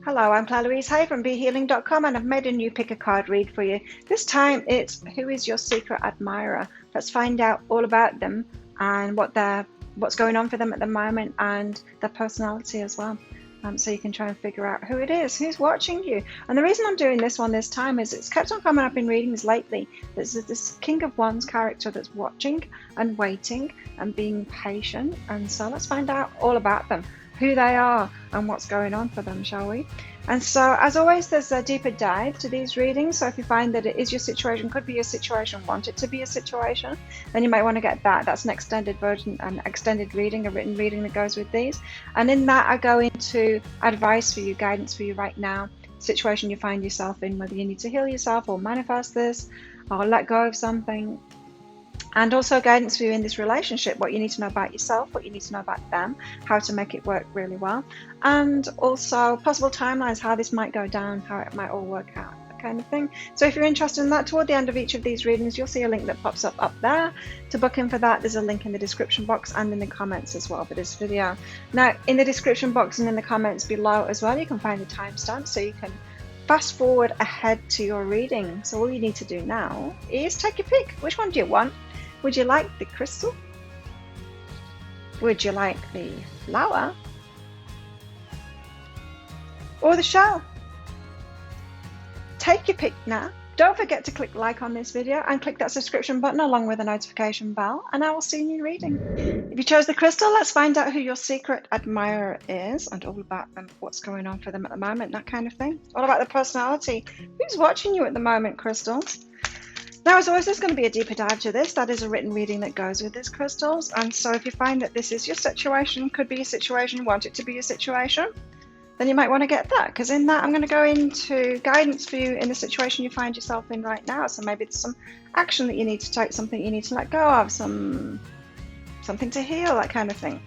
Hello, I'm Claire Louise Hay from BeHealing.com, and I've made a new pick a card read for you. This time it's who is your secret admirer. Let's find out all about them and what's going on for them at the moment and their personality as well. So you can try and figure out who it is, who's watching you. And the reason I'm doing this one this time is it's kept on coming up in readings lately. There's this King of Wands character that's watching and waiting and being patient. And so let's find out all about them, who they are and what's going on for them, shall we? And so, as always, there's a deeper dive to these readings. So if you find that it is your situation, could be your situation, want it to be a situation, then you might want to get that. That's an extended version, an extended reading, a written reading that goes with these. And in that, I go into advice for you, guidance for you right now, situation you find yourself in, whether you need to heal yourself or manifest this or let go of something. And also guidance for you in this relationship, what you need to know about yourself, what you need to know about them, how to make it work really well. And also possible timelines, how this might go down, how it might all work out, that kind of thing. So if you're interested in that, toward the end of each of these readings, you'll see a link that pops up there. To book in for that, there's a link in the description box and in the comments as well for this video. Now, in the description box and in the comments below as well, you can find the timestamp so you can fast forward ahead to your reading. So all you need to do now is take your pick. Which one do you want? Would you like the crystal? Would you like the flower? Or the shell? Take your pick now. Don't forget to click like on this video and click that subscription button along with the notification bell, and I will see you in your reading. If you chose the crystal, let's find out who your secret admirer is and all about them, what's going on for them at the moment, that kind of thing. All about the personality. Who's watching you at the moment, crystals? Now, as always, there's going to be a deeper dive to this. That is a written reading that goes with this, crystals. And so if you find that this is your situation, could be a situation, want it to be a situation, then you might want to get that. Because in that, I'm going to go into guidance for you in the situation you find yourself in right now. So maybe there's some action that you need to take, something you need to let go of, something to heal, that kind of thing.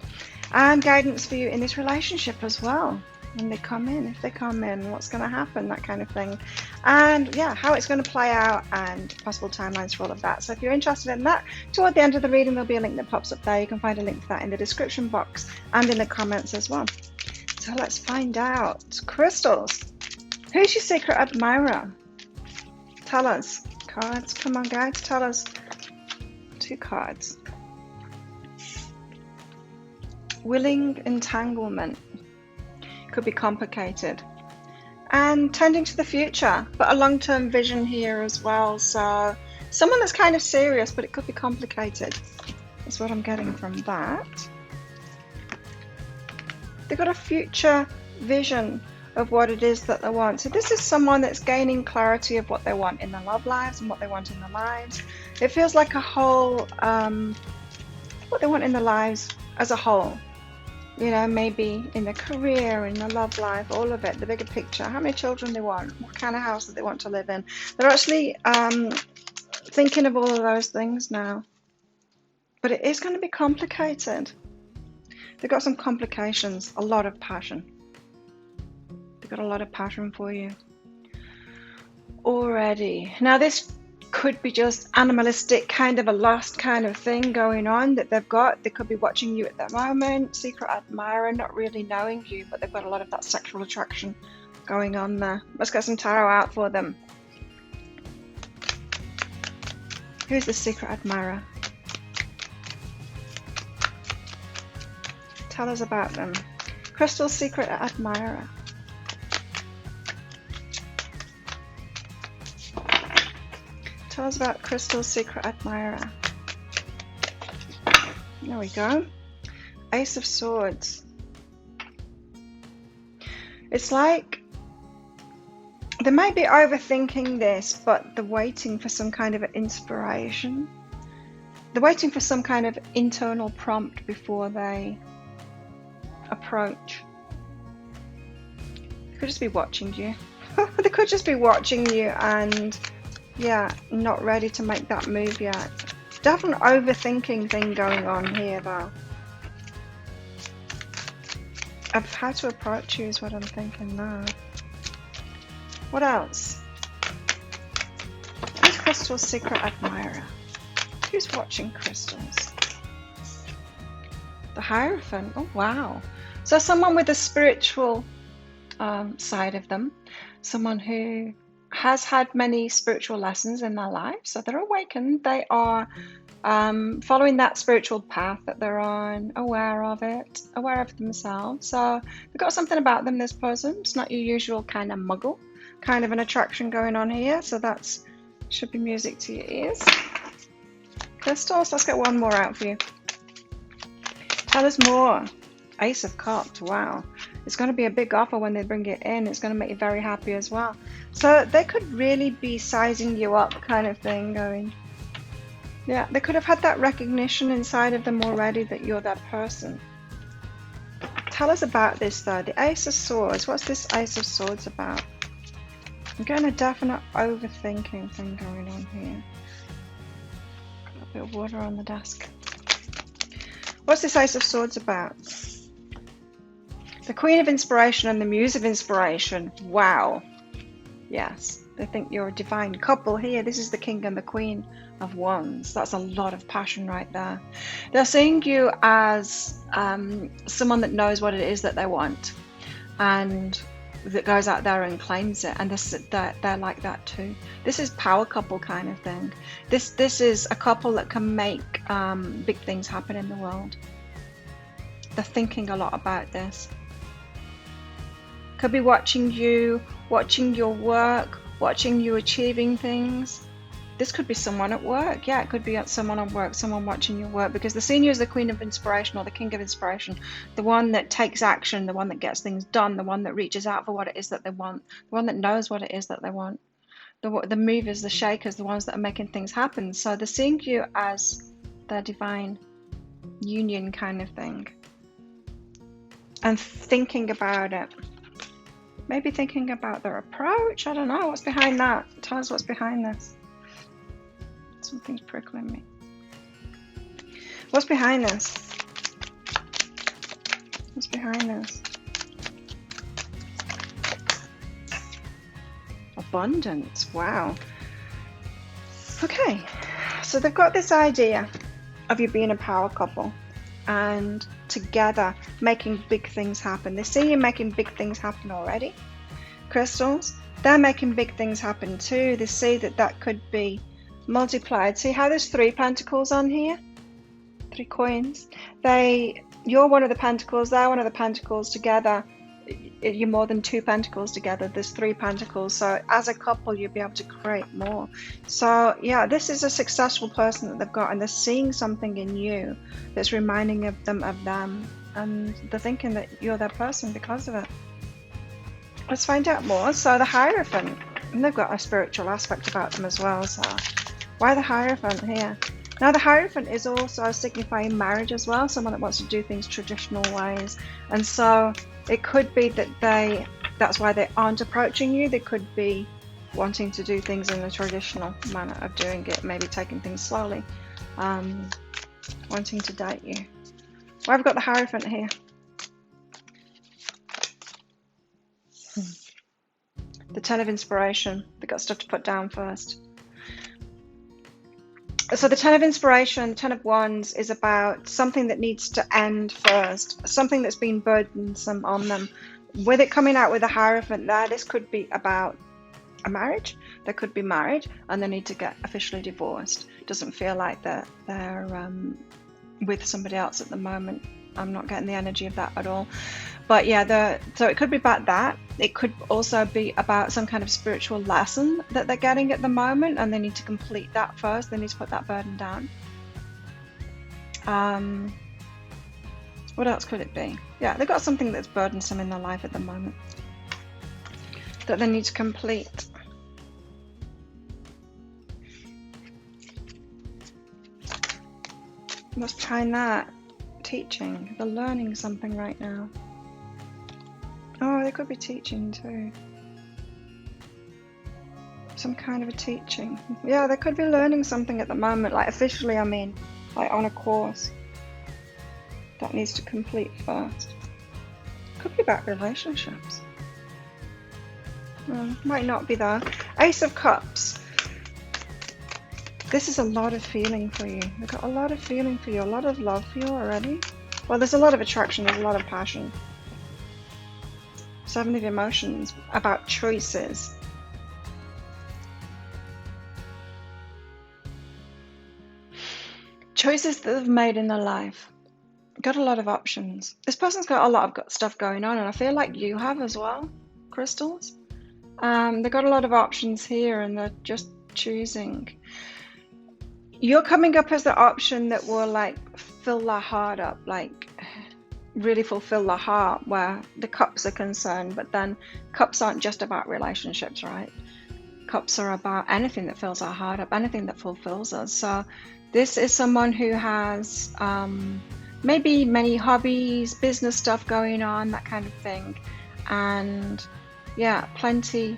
And guidance for you in this relationship as well. When they come in, if they come in, what's going to happen, that kind of thing. And yeah, how it's going to play out and possible timelines for all of that. So if you're interested in that, toward the end of the reading, there'll be a link that pops up there. You can find a link to that in the description box and in the comments as well. So let's find out. Crystals, who's your secret admirer? Tell us. Cards, come on guys, tell us. 2 cards. Willing entanglement. Could be complicated. And tending to the future, but a long-term vision here as well. So someone that's kind of serious, but it could be complicated. That's what I'm getting from that. They've got a future vision of what it is that they want. So this is someone that's gaining clarity of what they want in their love lives and what they want in their lives. It feels like a whole, what they want in their lives as a whole. You know, maybe in their career, in their love life, all of it, the bigger picture, how many children they want, what kind of house that they want to live in. They're actually thinking of all of those things now. But it is going to be complicated. They've got some complications, a lot of passion. They've got a lot of passion for you already. Now this could be just animalistic, kind of a lust kind of thing going on that they've got. They could be watching you at that moment, secret admirer, not really knowing you, but they've got a lot of that sexual attraction going on there. Let's get some tarot out for them. Who's the secret admirer? Tell us about them. Crystal's secret admirer. Tell us about Crystal's secret admirer. There we go. Ace of Swords. It's like they might be overthinking this, but they're waiting for some kind of inspiration. They're waiting for some kind of internal prompt before they approach. They could just be watching you. They could just be watching you and yeah, not ready to make that move yet. Definitely overthinking thing going on here though. Of how to approach you is what I'm thinking now. What else? Who's Crystal's secret admirer? Who's watching crystals? The Hierophant. Oh wow. So someone with a spiritual side of them, someone who has had many spiritual lessons in their life, so they're awakened, they are following that spiritual path that they're on, aware of it, aware of themselves. So they've got something about them, this person. It's not your usual kind of muggle, kind of an attraction going on here, so that's should be music to your ears. Crystals, let's get one more out for you. Tell us more. Ace of Cups, wow. It's going to be a big offer when they bring it in. It's going to make you very happy as well. So they could really be sizing you up kind of thing going. Yeah, they could have had that recognition inside of them already that you're that person. Tell us about this though. The Ace of Swords. What's this Ace of Swords about? I'm getting a definite overthinking thing going on here. Got a bit of water on the desk. What's this Ace of Swords about? The Queen of Inspiration and the Muse of Inspiration. Wow. Yes, they think you're a divine couple here. This is the King and the Queen of Wands. That's a lot of passion right there. They're seeing you as someone that knows what it is that they want and that goes out there and claims it. And they're like that too. This is power couple kind of thing. This is a couple that can make big things happen in the world. They're thinking a lot about this. Could be watching you, watching your work, watching you achieving things. This could be someone at work. Yeah, it could be someone at work, someone watching your work, because the senior is the Queen of Inspiration or the King of Inspiration, the one that takes action, the one that gets things done, the one that reaches out for what it is that they want, the one that knows what it is that they want. The movers, the shakers, the ones that are making things happen. So they're seeing you as their divine union kind of thing. And thinking about it. Maybe thinking about their approach. I don't know. What's behind that? Tell us what's behind this. Something's prickling me. What's behind this? What's behind this? Abundance. Wow. Okay. So they've got this idea of you being a power couple and together making big things happen. They see you making big things happen already. Crystals, they're making big things happen too. They see that could be multiplied. See how there's 3 pentacles on here? 3 coins. You're one of the pentacles, they're one of the pentacles. Together you're more than 2 pentacles together. There's 3 pentacles. So as a couple you'll be able to create more. So yeah, this is a successful person that they've got, and they're seeing something in you that's reminding them of them, and they're thinking that you're their person because of it. Let's find out more. So the Hierophant, and they've got a spiritual aspect about them as well. So why the Hierophant here? Now the Hierophant is also signifying marriage as well, someone that wants to do things traditional ways. And so it could be that that's why they aren't approaching you. They could be wanting to do things in the traditional manner of doing it, maybe taking things slowly, wanting to date you. Why have we got the Hierophant here? The Ten of Inspiration. They've got stuff to put down first. So the Ten of Inspiration, Ten of Wands, is about something that needs to end first, something that's been burdensome on them. With it coming out with a Hierophant there, this could be about a marriage. They could be married and they need to get officially divorced. It doesn't feel like they're with somebody else at the moment. I'm not getting the energy of that at all. But yeah, so it could be about that. It could also be about some kind of spiritual lesson that they're getting at the moment, and they need to complete that first. They need to put that burden down. What else could it be? Yeah, they've got something that's burdensome in their life at the moment that they need to complete. What's behind that? Teaching. They're learning something right now. Oh, they could be teaching too. Some kind of a teaching. Yeah, they could be learning something at the moment, like officially, I mean, like on a course that needs to complete first. Could be about relationships. Might not be though. Ace of Cups. This is a lot of feeling for you. They've got a lot of feeling for you, a lot of love for you already. Well, there's a lot of attraction, there's a lot of passion. Seven of emotions, about choices. Choices that they've made in their life. Got a lot of options. This person's got a lot of stuff going on, and I feel like you have as well, crystals. They've got a lot of options here, and they're just choosing. You're coming up as the option that will like fill their heart up, like really fulfill their heart, where the cups are concerned. But then cups aren't just about relationships, right? Cups are about anything that fills our heart up, anything that fulfills us. So this is someone who has maybe many hobbies, business stuff going on, that kind of thing. And yeah, plenty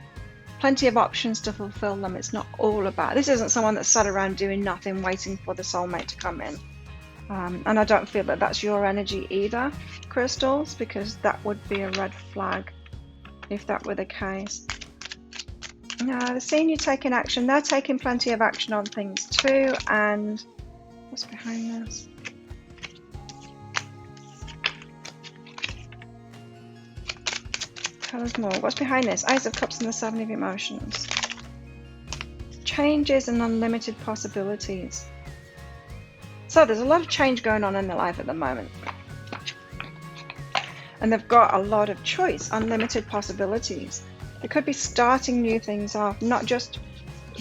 of options to fulfill them. It's not all about, this isn't someone that's sat around doing nothing, waiting for the soulmate to come in. And I don't feel that that's your energy either, crystals, because that would be a red flag if that were the case. No, they're seeing you taking action. They're taking plenty of action on things too. And what's behind this? Tell us more. What's behind this? Ace of Cups and the Seven of Emotions. Changes and unlimited possibilities. So there's a lot of change going on in their life at the moment. And they've got a lot of choice, unlimited possibilities. They could be starting new things off, not just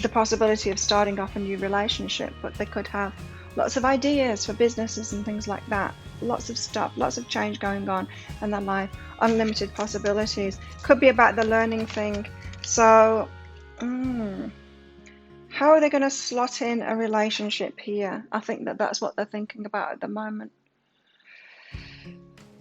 the possibility of starting off a new relationship, but they could have lots of ideas for businesses and things like that. Lots of stuff, lots of change going on in their life, unlimited possibilities. Could be about the learning thing. So, how are they going to slot in a relationship here? I think that that's what they're thinking about at the moment.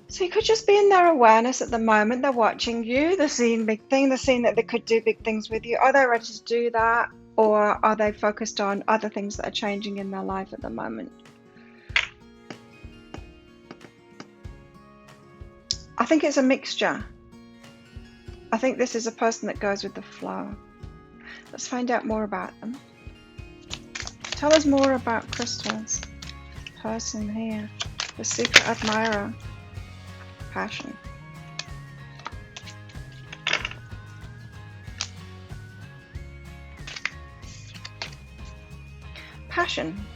So you could just be in their awareness at the moment. They're watching you. They're seeing big things. They're seeing that they could do big things with you. Are they ready to do that? Or are they focused on other things that are changing in their life at the moment? I think it's a mixture. I think this is a person that goes with the flow. Let's find out more about them. Tell us more about crystals. Person here. The secret admirer. Passion. Passion.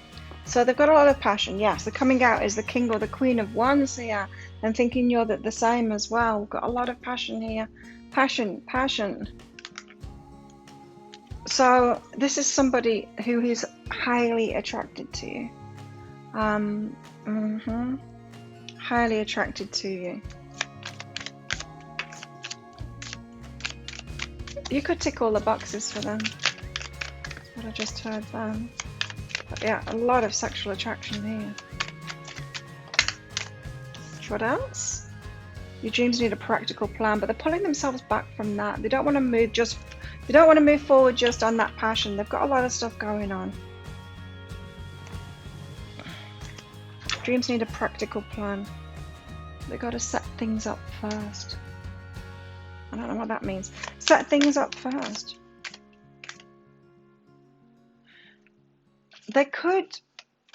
So they've got a lot of passion. Yes, they're coming out as the king or the queen of wands here and thinking you're the same as well. We've got a lot of passion here. Passion. So this is somebody who is highly attracted to you. Highly attracted to you. You could tick all the boxes for them. That's what I just heard then. But yeah, a lot of sexual attraction here. What else? Your dreams need a practical plan, but they're pulling themselves back from that. They don't want to move forward just on that passion. They've got a lot of stuff going on. Dreams need a practical plan. They've got to set things up first. I don't know what that means. Set things up first. They could,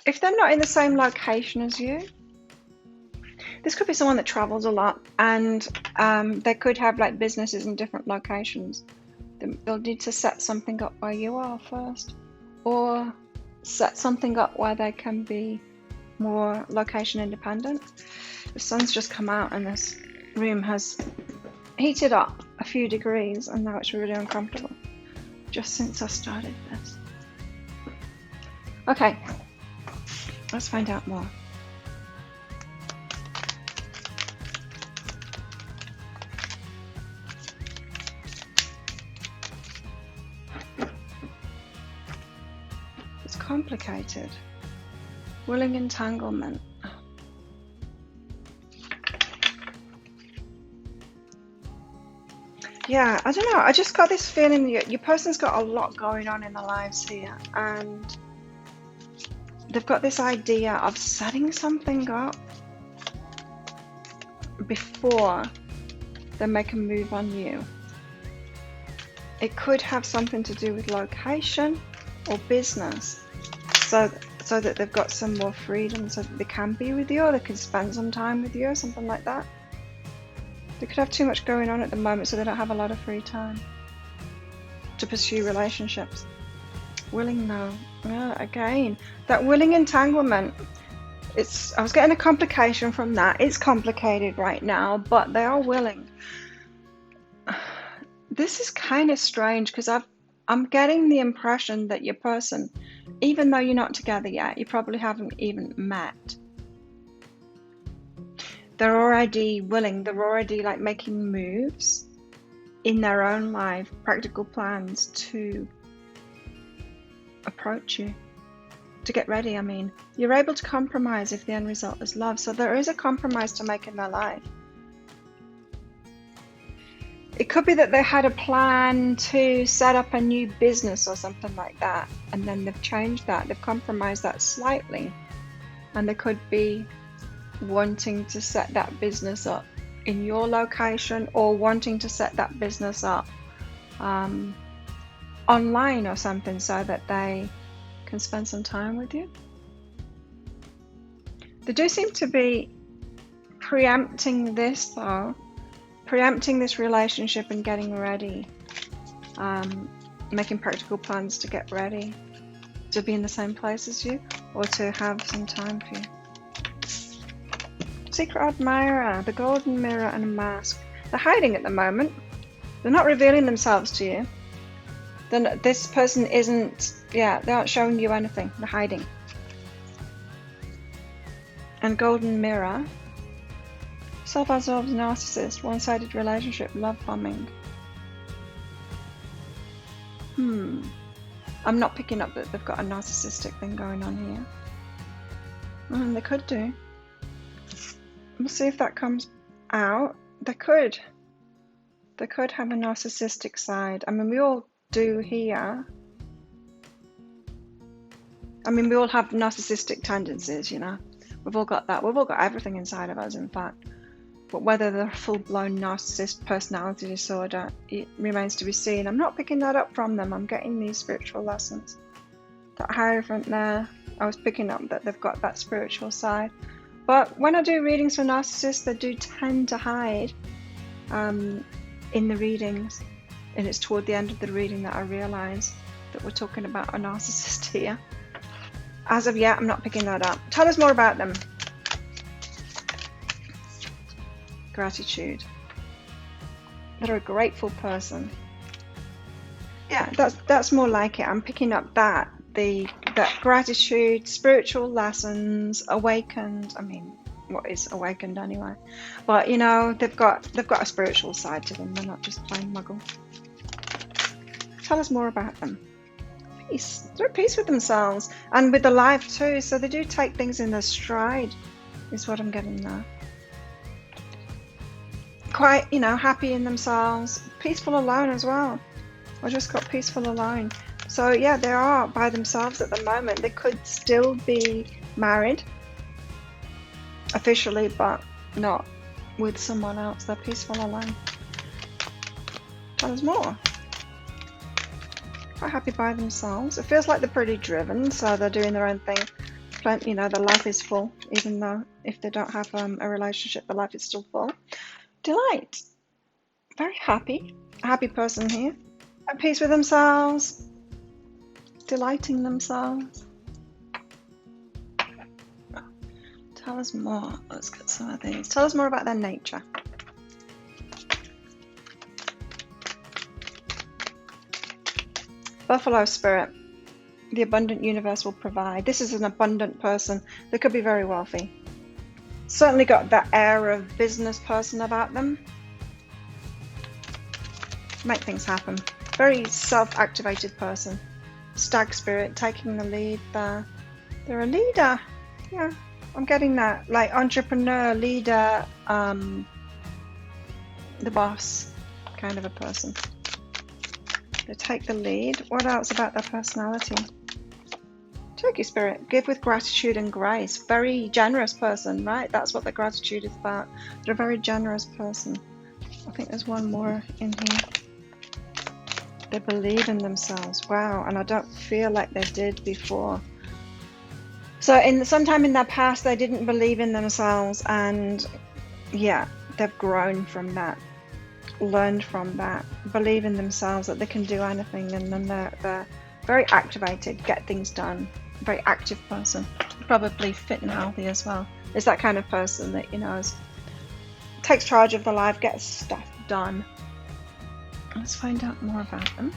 if they're not in the same location as you, this could be someone that travels a lot, and they could have like businesses in different locations. They'll need to set something up where you are first, or set something up where they can be more location independent. The sun's just come out and this room has heated up a few degrees, and now it's really uncomfortable just since I started this. Okay, let's find out more. It's complicated. Willing entanglement. Yeah, I don't know. I just got this feeling your person's got a lot going on in their lives here, and they've got this idea of setting something up before they make a move on you. It could have something to do with location or business, so that they've got some more freedom, so that they can be with you, or they can spend some time with you, or something like that. They could have too much going on at the moment, so they don't have a lot of free time to pursue relationships. Willing though. Again, that willing entanglement. I was getting a complication from that. It's complicated right now, but they are willing. This is kind of strange because I'm getting the impression that your person, even though you're not together yet, you probably haven't even met. They're already willing. They're already like making moves in their own life, practical plans to approach you. To get ready, I mean. You're able to compromise if the end result is love. So there is a compromise to make in their life. It could be that they had a plan to set up a new business or something like that, and then they've changed that. They've compromised that slightly. And they could be wanting to set that business up in your location, or wanting to set that business up online or something, so that they can spend some time with you. They do seem to be preempting this though, preempting this relationship and getting ready, making practical plans to get ready to be in the same place as you, or to have some time for you. Secret admirer, the golden mirror and a mask. They're hiding at the moment. They're not revealing themselves to you. This person isn't, they aren't showing you anything. They're hiding. And golden mirror. Self-absorbed narcissist, one-sided relationship, love bombing. I'm not picking up that they've got a narcissistic thing going on here. They could do. We'll see if that comes out. They could have a narcissistic side. I mean, we all do here. I mean, we all have narcissistic tendencies, you know. We've all got that. We've all got everything inside of us, in fact. But whether they're full-blown narcissist personality disorder, it remains to be seen. I'm not picking that up from them. I'm getting these spiritual lessons. That Hierophant there, I was picking up that they've got that spiritual side. But when I do readings for narcissists, they do tend to hide in the readings. And it's toward the end of the reading that I realise that we're talking about a narcissist here. As of yet, I'm not picking that up. Tell us more about them. Gratitude. They're a grateful person. Yeah, that's more like it. I'm picking up that gratitude, spiritual lessons, awakened. I mean, what is awakened anyway? But you know, they've got a spiritual side to them. They're not just plain muggle. Tell us more about them. Peace. They're at peace with themselves and with the life too. So they do take things in their stride, is what I'm getting there. Quite, you know, happy in themselves. Peaceful alone as well. I just got peaceful alone. So yeah, they are by themselves at the moment. They could still be married officially, but not with someone else. They're peaceful alone. Tell us more. Quite happy by themselves. It feels like they're pretty driven, so they're doing their own thing. Plenty, you know, their life is full, even though if they don't have a relationship, the life is still full. Delight. Very happy. A happy person here. At peace with themselves. Delighting themselves. Tell us more. Let's get some of these. Tell us more about their nature. Buffalo spirit. The abundant universe will provide. This is an abundant person. They could be very wealthy. Certainly got that air of business person about them. Make things happen. Very self-activated person. Stag spirit taking the lead there. They're a leader. Yeah, I'm getting that. Like entrepreneur, leader, the boss kind of a person. They take the lead. What else about their personality? Turkey spirit, give with gratitude and grace. Very generous person, right? That's what the gratitude is about. They're a very generous person. I think there's one more in here. They believe in themselves. Wow, and I don't feel like they did before. So sometime in their past, they didn't believe in themselves, and yeah, they've grown from that, learned from that, believe in themselves that they can do anything, and then they're very activated, get things done, very active person, probably fit and healthy as well. It's that kind of person that, you know, takes charge of their life, gets stuff done. Let's find out more about them.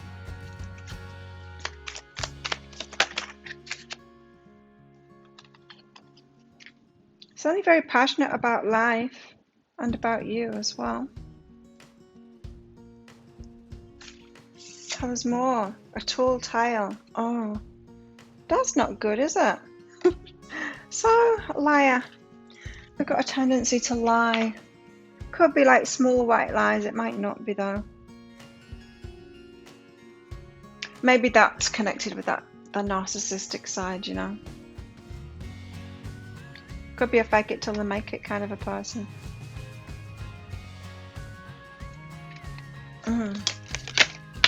Certainly very passionate about life and about you as well. Tell us more. A tall tale. Oh, that's not good, is it? So, liar. We've got a tendency to lie. Could be like small white lies. It might not be though. Maybe that's connected with the narcissistic side, you know. Could be a fake it till they make it kind of a person.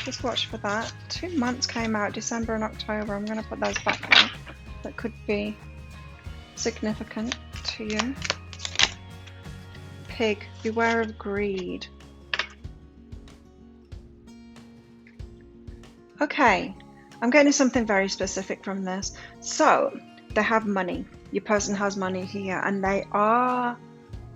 Just watch for that. 2 months came out, December and October. I'm going to put those back there. That could be significant to you. Pig, beware of greed. Okay, I'm getting something very specific from this. So, they have money. Your person has money here, and they are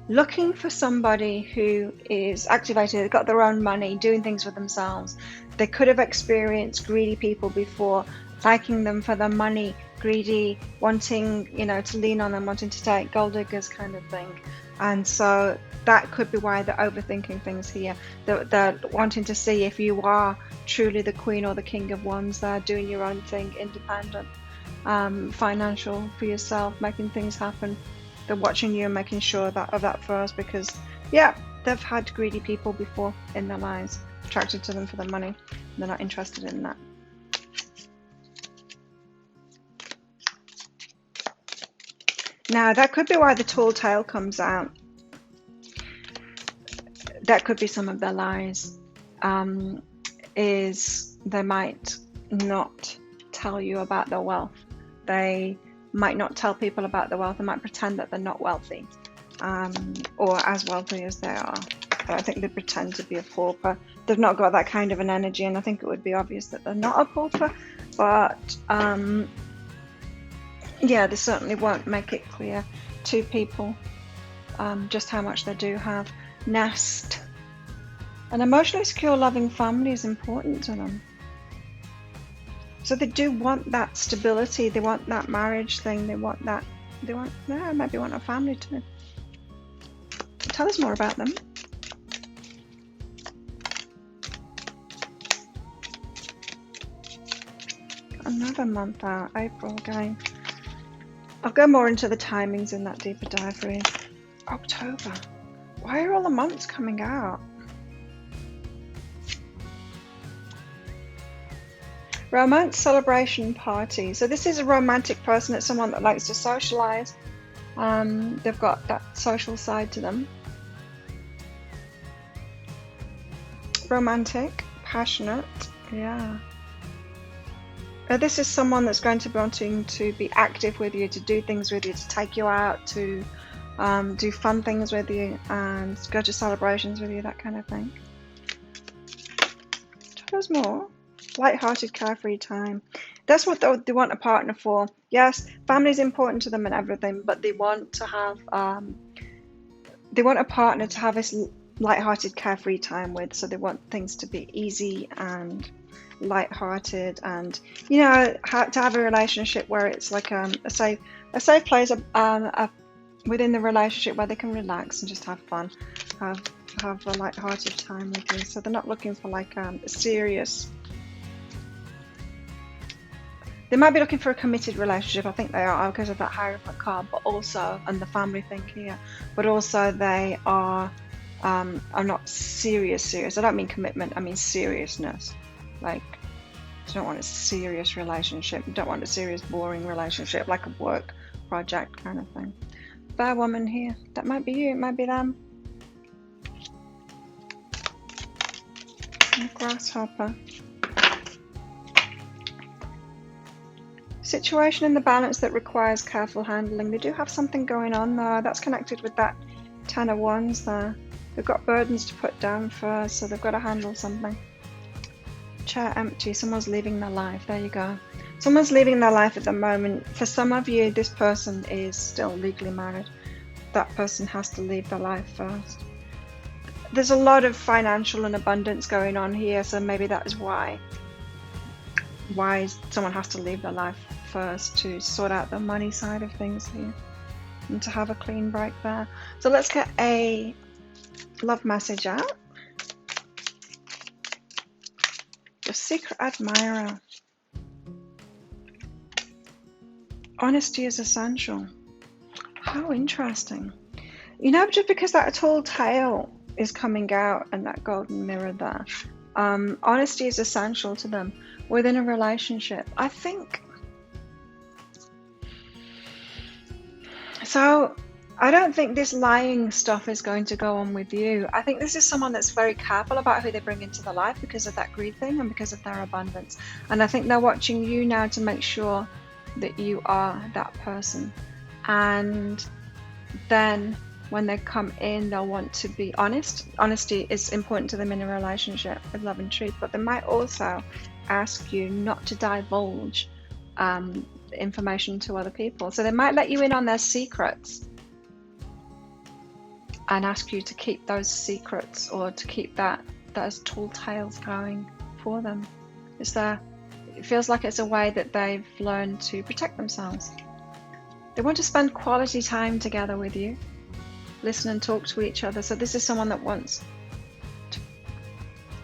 looking for somebody who is activated, they've got their own money, doing things for themselves. They could have experienced greedy people before, liking them for their money, greedy, wanting, you know, to lean on them, wanting to take, gold diggers kind of thing. And so that could be why they're overthinking things here. They're wanting to see if you are truly the queen or the king of wands. They're doing your own thing, independent, financial for yourself, making things happen. They're watching you and making sure of that first, because yeah, they've had greedy people before in their lives, attracted to them for their money. They're not interested in that. Now that could be why the tall tale comes out. That could be some of their lies. Is they might not tell you about their wealth. They might not tell people about their wealth. They might pretend that they're not wealthy, or as wealthy as they are. I think they pretend to be a pauper. They've not got that kind of an energy, and I think it would be obvious that they're not a pauper. But yeah, they certainly won't make it clear to people just how much they do have. Nest. An emotionally secure, loving family is important to them. So they do want that stability. They want that marriage thing. They want that. Maybe want a family too. Tell us more about them. Another month out, April again. I'll go more into the timings in that deeper dive read. October. Why are all the months coming out? Romance, celebration, party. So this is a romantic person. It's someone that likes to socialize. They've got that social side to them. Romantic, passionate, yeah. This is someone that's going to be wanting to be active with you, to do things with you, to take you out, to do fun things with you, and go to celebrations with you, that kind of thing. Tell us more. Light-hearted, carefree time. That's what they want a partner for. Yes, family is important to them and everything, but they want to have they want a partner to have this light-hearted, carefree time with. So they want things to be easy and light-hearted, and you know, to have a relationship where it's like a safe place within the relationship where they can relax and just have fun, have a light-hearted time with you. So they're not looking for like a serious. They might be looking for a committed relationship. I think they are because of that Hierophant card, but also, and the family thing here, but also they are not serious. I don't mean commitment, I mean seriousness. Like, you don't want a serious relationship. You don't want a serious, boring relationship, like a work project kind of thing. Fair woman here. That might be you, it might be them. Grasshopper. Situation in the balance that requires careful handling. They do have something going on there. That's connected with that Ten of Wands there. They've got burdens to put down first, so they've got to handle something. Chair empty. Someone's leaving their life. There you go. Someone's leaving their life at the moment. For some of you, this person is still legally married. That person has to leave their life first. There's a lot of financial and abundance going on here, so maybe that is why someone has to leave their life first, to sort out the money side of things here and to have a clean break there. So let's get a love message out. Your secret admirer. Honesty is essential. How interesting. You know, just because that tall tale is coming out and that golden mirror there, honesty is essential to them within a relationship, I think. So I don't think this lying stuff is going to go on with you. I think this is someone that's very careful about who they bring into their life because of that greed thing and because of their abundance. And I think they're watching you now to make sure that you are that person. And then when they come in, they'll want to be honest. Honesty is important to them in a relationship with love and truth, but they might also ask you not to divulge information to other people. So they might let you in on their secrets and ask you to keep those secrets, or to keep those tall tales going for them. It feels like it's a way that they've learned to protect themselves. They want to spend quality time together with you, listen and talk to each other. So this is someone that wants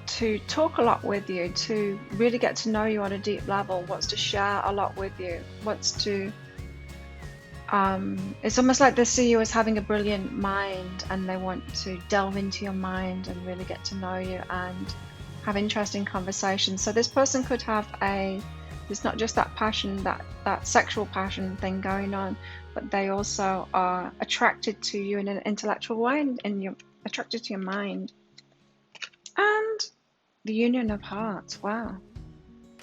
to talk a lot with you, to really get to know you on a deep level, wants to share a lot with you, wants to it's almost like they see you as having a brilliant mind, and they want to delve into your mind and really get to know you and have interesting conversations. So this person could have it's not just that passion, that sexual passion thing going on, but they also are attracted to you in an intellectual way, and you're attracted to your mind. And the union of hearts. Wow.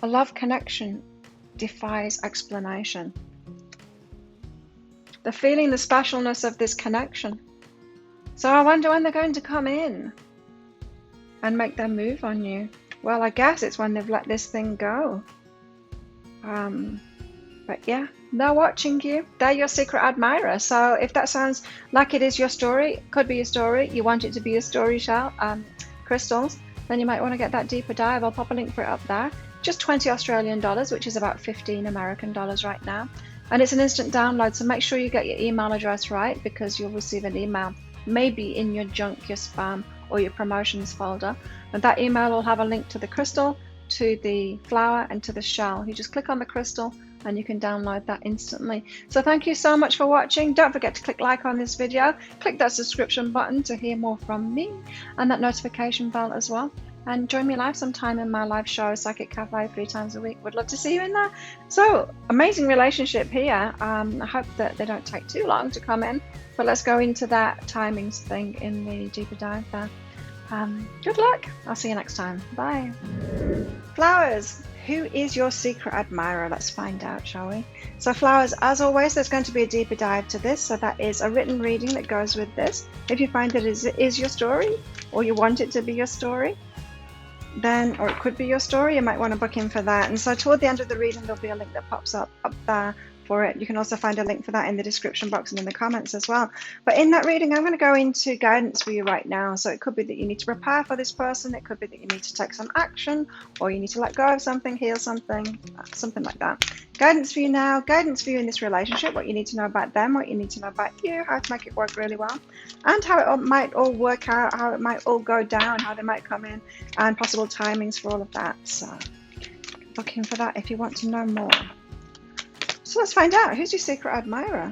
A love connection defies explanation. They're feeling the specialness of this connection. So I wonder when they're going to come in and make their move on you. Well, I guess it's when they've let this thing go. But yeah, they're watching you. They're your secret admirer. So if that sounds like it is your story, could be your story, you want it to be a story, crystals, then you might want to get that deeper dive. I'll pop a link for it up there. Just 20 Australian dollars, which is about 15 American dollars right now. And it's an instant download, so make sure you get your email address right, because you'll receive an email, maybe in your junk, your spam, or your promotions folder. And that email will have a link to the crystal, to the flower, and to the shell. You just click on the crystal and you can download that instantly. So thank you so much for watching. Don't forget to click like on this video, click that subscription button to hear more from me, and that notification bell as well. And join me live sometime in my live show, Psychic Cafe, 3 times a week. Would love to see you in there. So, amazing relationship here. I hope that they don't take too long to come in, but let's go into that timings thing in the deeper dive there. Good luck. I'll see you next time. Bye. Flowers, who is your secret admirer? Let's find out, shall we? So flowers, as always, there's going to be a deeper dive to this. So that is a written reading that goes with this. If you find that it is your story, or you want it to be your story, then, or it could be your story, you might want to book in for that. And so toward the end of the reading, there'll be a link that pops up there for it. You can also find a link for that in the description box and in the comments as well. But in that reading, I'm going to go into guidance for you right now. So it could be that you need to prepare for this person. It could be that you need to take some action, or you need to let go of something, heal something, something like that. Guidance for you now, guidance for you in this relationship, what you need to know about them, what you need to know about you, how to make it work really well, and how it all might all work out, how it might all go down, how they might come in, and possible timings for all of that. So look in for that if you want to know more. So let's find out, who's your secret admirer?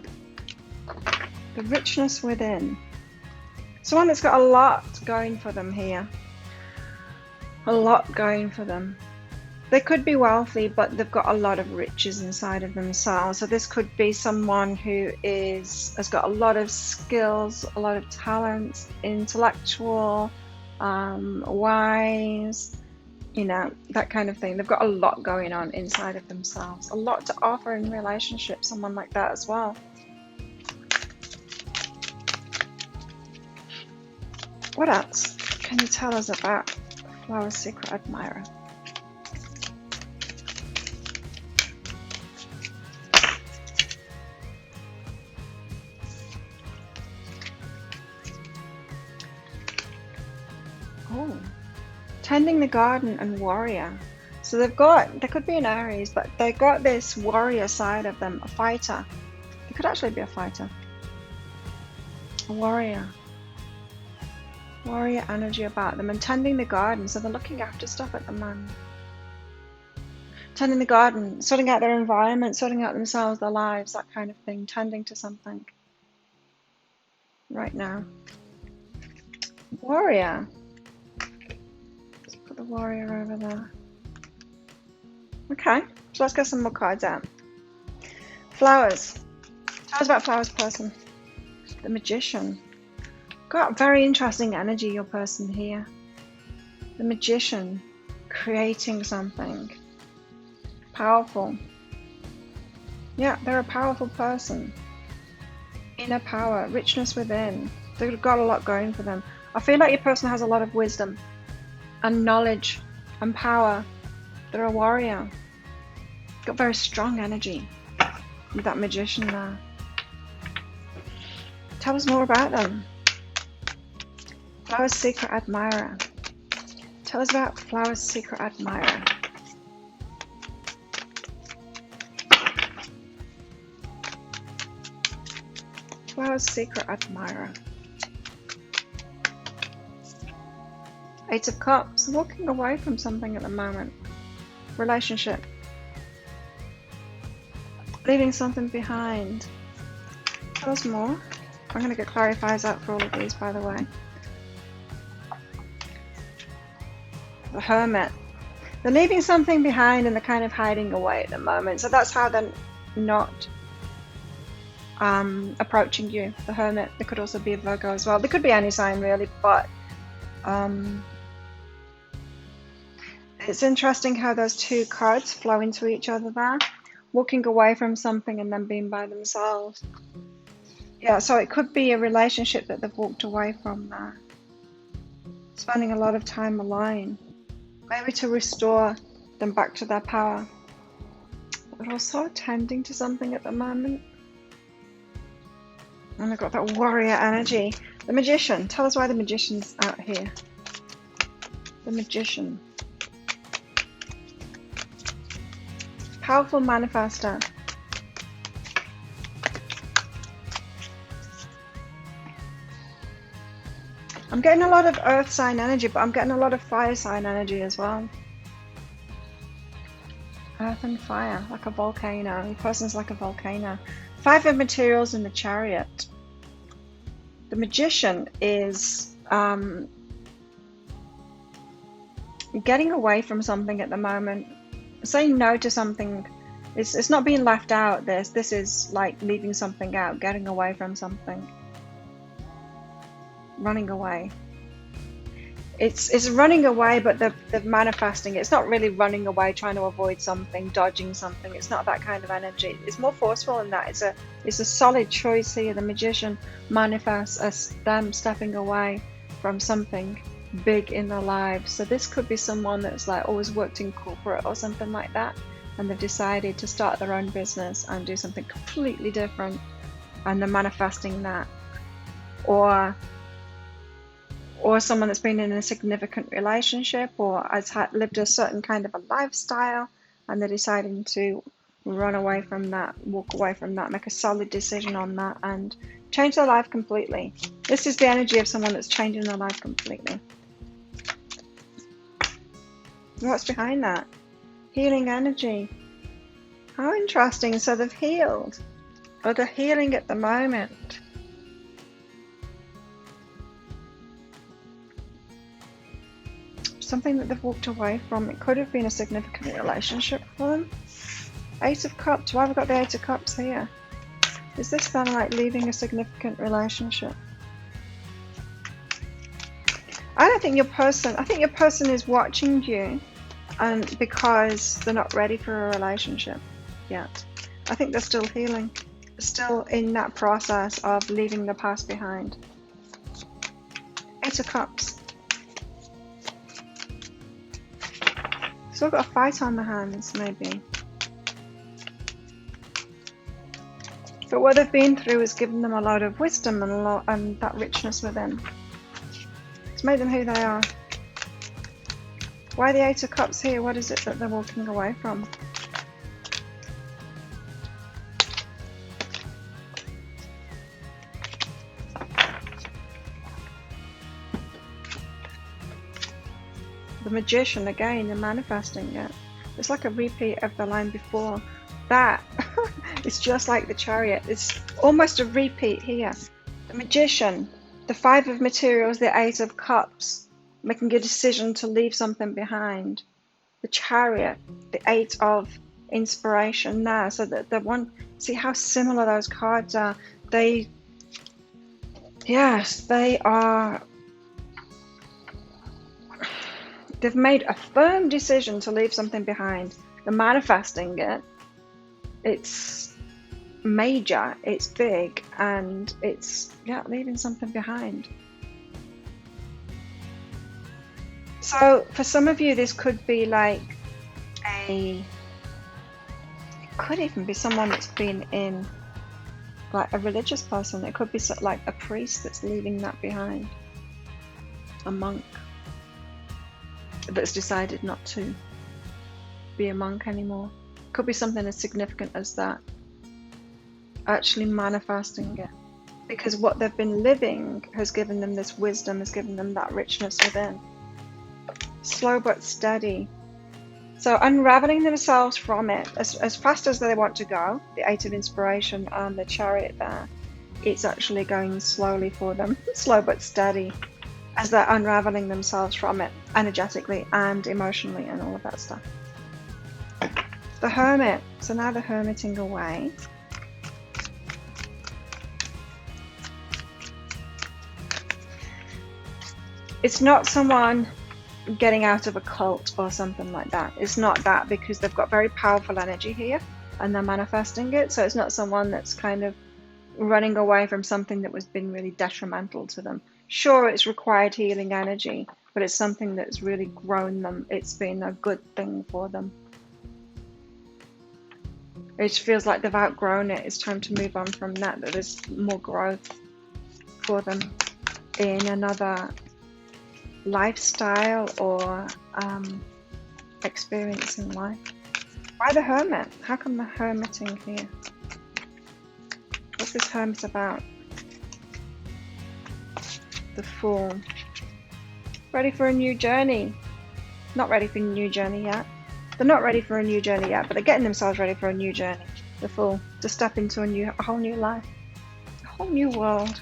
The richness within. Someone that's got a lot going for them here. A lot going for them. They could be wealthy, but they've got a lot of riches inside of themselves. So this could be someone who has got a lot of skills, a lot of talents, intellectual, wise, you know, that kind of thing. They've got a lot going on inside of themselves, a lot to offer in relationships, someone like that as well. What else can you tell us about Flower's secret admirer? Oh, tending the garden and warrior. So they could be an Aries, but they got this warrior side of them, a fighter. They could actually be a fighter. A warrior. Warrior energy about them, and tending the garden, so they're looking after stuff at the moment. Tending the garden, sorting out their environment, sorting out themselves, their lives, that kind of thing, tending to something right now. Warrior. Let's put the warrior over there. Okay, so let's get some more cards out. Flowers. Tell us about Flowers' person. The Magician. Got very interesting energy, your person here. The Magician, creating something powerful. Yeah, they're a powerful person. Inner power, richness within. They've got a lot going for them. I feel like your person has a lot of wisdom and knowledge and power. They're a warrior. Got very strong energy with that Magician there. Tell us more about them. Flower's secret admirer. Tell us about Flower's secret admirer. Flower's secret admirer. Eight of Cups. Walking away from something at the moment. Relationship. Leaving something behind. Tell us more. I'm going to get clarifiers out for all of these, by the way. The Hermit. They're leaving something behind and they're kind of hiding away at the moment. So that's how they're not approaching you. The Hermit. They could also be a Virgo as well. They could be any sign really, but it's interesting how those two cards flow into each other there. Walking away from something and then being by themselves. Yeah, so it could be a relationship that they've walked away from there. Spending a lot of time alone. Maybe to restore them back to their power. But also tending to something at the moment. And I've got that warrior energy. The Magician. Tell us why the Magician's out here. The Magician. Powerful manifester. I'm getting a lot of earth sign energy, but I'm getting a lot of fire sign energy as well. Earth and fire, like a volcano. Your person's like a volcano. Five of materials in the Chariot. The Magician is getting away from something at the moment. Saying no to something. It's not being left out. This is like leaving something out, getting away from something. Running away. It's running away, but they're manifesting. It's not really running away, trying to avoid something, dodging something. It's not that kind of energy. It's more forceful than that. It's a solid choice here. The Magician manifests as them stepping away from something big in their lives. So this could be someone that's like always worked in corporate or something like that, and they've decided to start their own business and do something completely different, and they're manifesting that. Or someone that's been in a significant relationship or has lived a certain kind of a lifestyle, and they're deciding to run away from that, walk away from that, make a solid decision on that, and change their life completely. This is the energy of someone that's changing their life completely. What's behind that? Healing energy. How interesting. So they've healed, or they're healing at the moment. Something that they've walked away from. It could have been a significant relationship for them. Eight of Cups. Why have we got the Eight of Cups here? Is this then like leaving a significant relationship? I think your person is watching you, and because they're not ready for a relationship yet. I think they're still healing. They're still in that process of leaving the past behind. Knight of Cups. Still got a fight on their hands, maybe. But what they've been through has given them a lot of wisdom and that richness within. It's made them who they are. Why the Eight of Cups here? What is it that they're walking away from? The Magician again, they're manifesting it. It's like a repeat of the line before. That it's just like the Chariot. It's almost a repeat here. The Magician, the Five of Materials, the Eight of Cups, making a decision to leave something behind. The Chariot, the Eight of Inspiration there. So that the one, see how similar those cards are. They are. They've made a firm decision to leave something behind. They're manifesting it. It's major, it's big, and it's, leaving something behind. So for some of you, this could be like it could even be someone that's been in, like a religious person. It could be like a priest that's leaving that behind. A monk that's decided not to be a monk anymore. Could be something as significant as that. Actually manifesting it. Because what they've been living has given them this wisdom, has given them that richness within. Slow but steady. So unraveling themselves from it as fast as they want to go. The Eight of Inspiration and the Chariot there. It's actually going slowly for them. Slow but steady. As they're unraveling themselves from it energetically and emotionally and all of that stuff. The Hermit. So now they're hermiting away. It's not someone getting out of a cult or something like that. It's not that, because they've got very powerful energy here and they're manifesting it. So it's not someone that's kind of running away from something that was been really detrimental to them. Sure, it's required healing energy, but it's something that's really grown them. It's been a good thing for them. It feels like they've outgrown it. It's time to move on from that there's more growth for them in another lifestyle or experience in life. Why the Hermit? How come the hermiting here? What's this Hermit about? The Fool. Ready for a new journey. Not ready for a new journey yet. They're not ready for a new journey yet, but they're getting themselves ready for a new journey. The Fool. To step into a whole new life. A whole new world.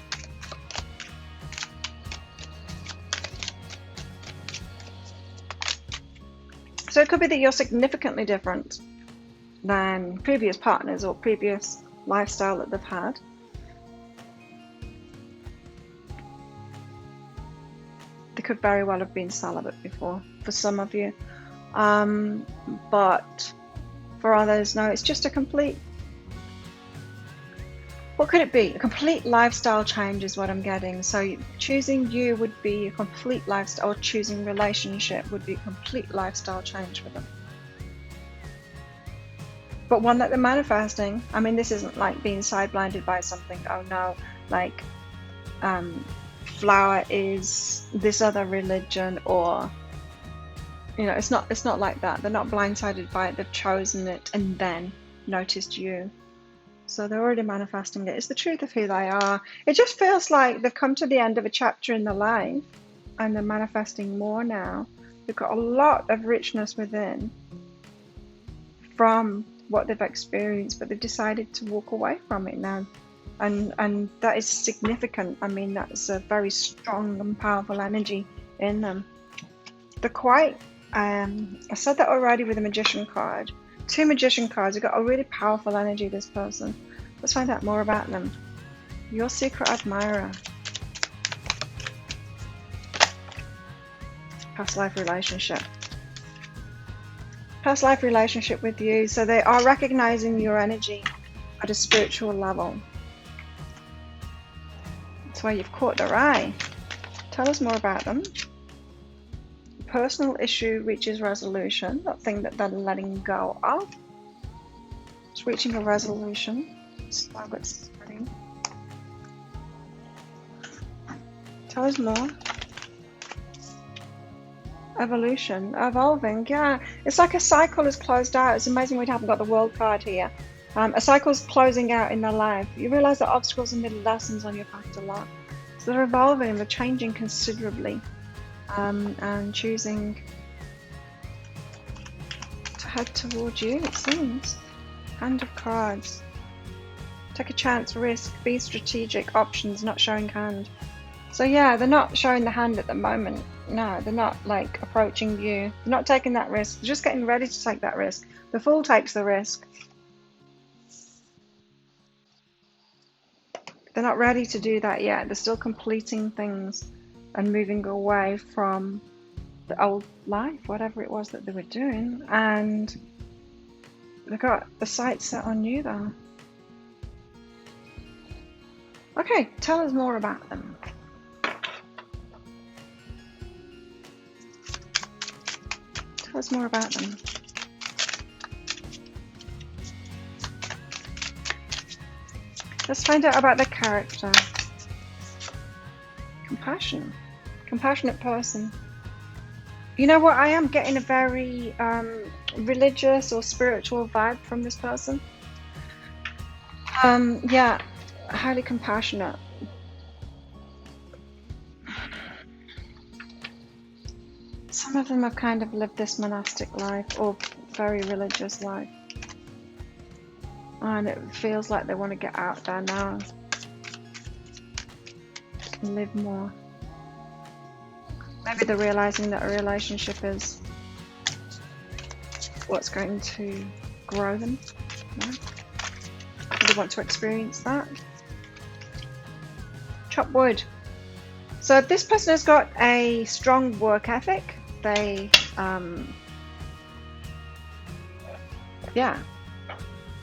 So it could be that you're significantly different than previous partners or previous lifestyle that they've had. They could very well have been celibate before, for some of you. But for others, no, it's just a complete... What could it be? A complete lifestyle change is what I'm getting. So choosing you would be a complete lifestyle, or choosing relationship would be a complete lifestyle change for them. But one that they're manifesting. I mean, this isn't like being side-blinded by something. Oh no, like flower is this other religion, or it's not like that. They're not blindsided by it. They've chosen it and then noticed you. So they're already manifesting it. It's the truth of who they are. It just feels like they've come to the end of a chapter in their life and they're manifesting more now. They've got a lot of richness within from what they've experienced, but they've decided to walk away from it now. And that is significant. I mean, that's a very strong and powerful energy in them. They're quite, I said that already with the Magician card. 2 Magician cards. You've got a really powerful energy, this person. Let's find out more about them. Your secret admirer. Past life relationship. Past life relationship with you. So they are recognizing your energy at a spiritual level. That's why you've caught their eye. Tell us more about them. Personal issue reaches resolution. That thing that they're letting go of. It's reaching a resolution. Tell us more. Evolution. Evolving. Yeah. It's like a cycle is closed out. It's amazing we haven't got the world card here. A cycle's closing out in their life. You realize that obstacles and middle lessons on your path to love. So they're evolving, they're changing considerably, and choosing to head towards you, it seems. Hand of cards. Take a chance, risk, be strategic, options, not showing hand. So yeah, they're not showing the hand at the moment. No, they're not like approaching you. They're not taking that risk. They're just getting ready to take that risk. The Fool takes the risk. They're not ready to do that yet. They're still completing things and moving away from the old life, whatever it was that they were doing. And they've got the sights set on you though. Okay, tell us more about them. Tell us more about them. Let's find out about their character. Compassion. Compassionate person. You know what? I am getting a very religious or spiritual vibe from this person. Yeah, highly compassionate. Some of them have kind of lived this monastic life or very religious life. And it feels like they want to get out there now and live more. Maybe they're realizing that a relationship is what's going to grow them. No? They want to experience that. Chop wood. So if this person has got a strong work ethic, they, yeah.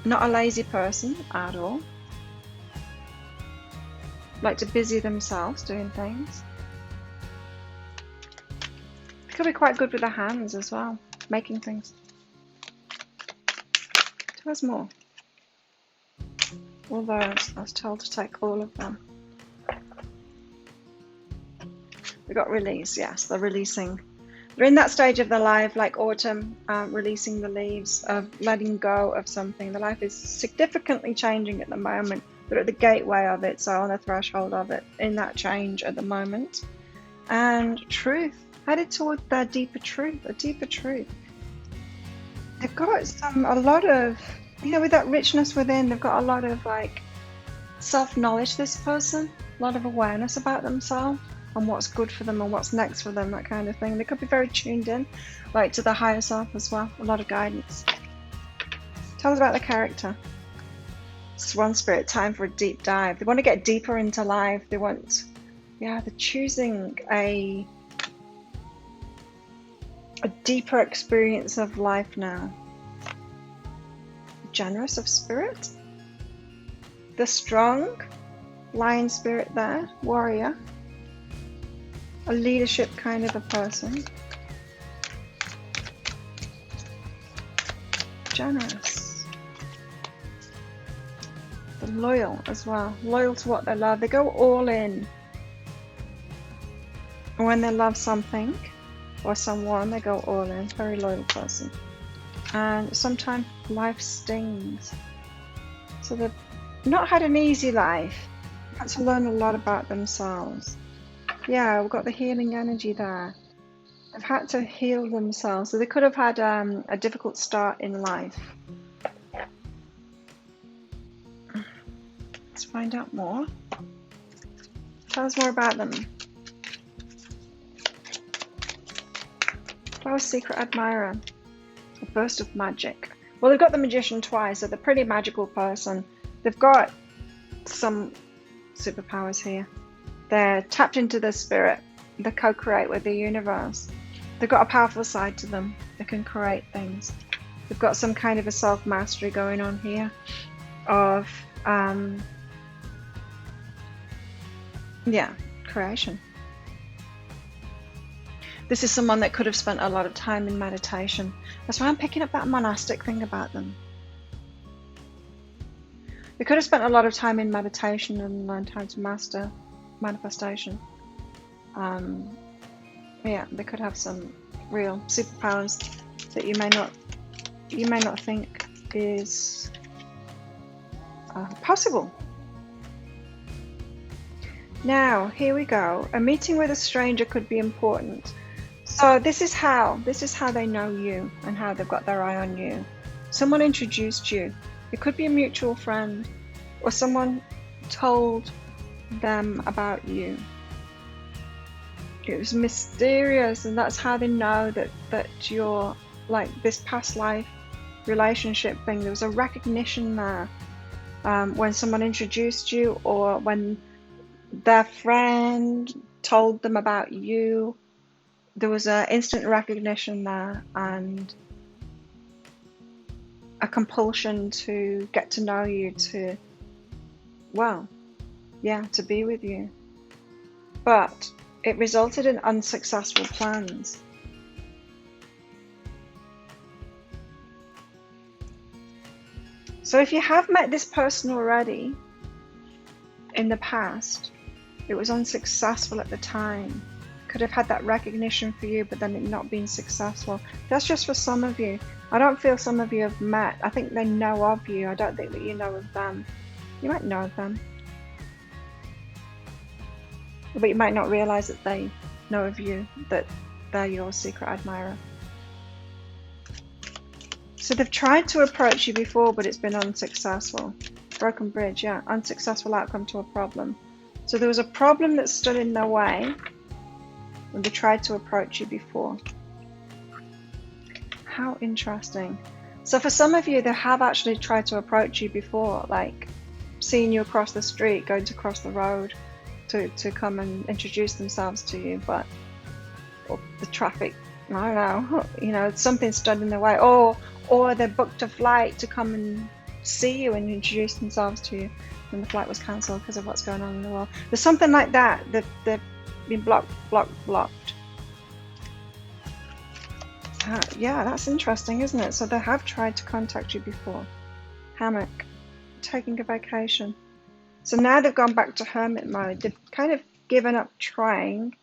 Not a lazy person at all. Like to busy themselves doing things. Could be quite good with their hands as well, making things. Tell us more. All those, I was told to take all of them. We got release, yes, they're releasing. They're in that stage of their life, like autumn, releasing the leaves, of letting go of something. The life is significantly changing at the moment. They're at the gateway of it, so on the threshold of it, in that change at the moment. And truth, headed toward their deeper truth, a deeper truth. They've got a lot of, you know, with that richness within, they've got a lot of like self-knowledge, this person, a lot of awareness about themselves. And what's good for them and what's next for them, that kind of thing. They could be very tuned in, like to the higher self as well. A lot of guidance. Tell us about the character. Swan spirit, time for a deep dive. They want to get deeper into life. They want, yeah, they're choosing a deeper experience of life now. Generous of spirit. The strong lion spirit there, warrior. A leadership kind of a person. Generous. They're loyal as well. Loyal to what they love. They go all in. When they love something or someone, they go all in. Very loyal person. And sometimes life stings. So they've not had an easy life. They've had to learn a lot about themselves. Yeah, we've got the healing energy there. They've had to heal themselves. So they could have had a difficult start in life. Let's find out more. Tell us more about them. Flower Secret Admirer. A burst of magic. Well, they've got the Magician twice, so they're a pretty magical person. They've got some superpowers here. They're tapped into their spirit. They co-create with the universe. They've got a powerful side to them. They can create things. They've got some kind of a self-mastery going on here of, yeah, creation. This is someone that could have spent a lot of time in meditation. That's why I'm picking up that monastic thing about them. They could have spent a lot of time in meditation and learned how to master manifestation. Yeah, they could have some real superpowers that you may not think is possible. Now, here we go. A meeting with a stranger could be important. So this is how they know you and how they've got their eye on you. Someone introduced you. It could be a mutual friend, or someone told them about you. It was mysterious, and that's how they know that you're like this past life relationship thing. There was a recognition there when someone introduced you, or when their friend told them about you. There was an instant recognition there, and a compulsion to get to know you, to be with you. But it resulted in unsuccessful plans. So if you have met this person already in the past, it was unsuccessful at the time. Could have had that recognition for you, but then it not being successful. That's just for some of you. I don't feel some of you have met. I think they know of you. I don't think that you know of them. You might know of them, but you might not realize that they know of you, that they're your secret admirer. So they've tried to approach you before, but it's been unsuccessful. Broken bridge, yeah, unsuccessful outcome to a problem. So there was a problem that stood in their way when they tried to approach you before. How interesting. So for some of you, they have actually tried to approach you before, like seeing you across the street, going to cross the road to come and introduce themselves to you, but the traffic, I don't know, something stood in the way, or they booked a flight to come and see you and introduce themselves to you, and the flight was cancelled because of what's going on in the world. There's something like that. They've been blocked. Yeah, that's interesting, isn't it? So they have tried to contact you before. Hammock, taking a vacation. So now they've gone back to hermit mode. They've kind of given up trying.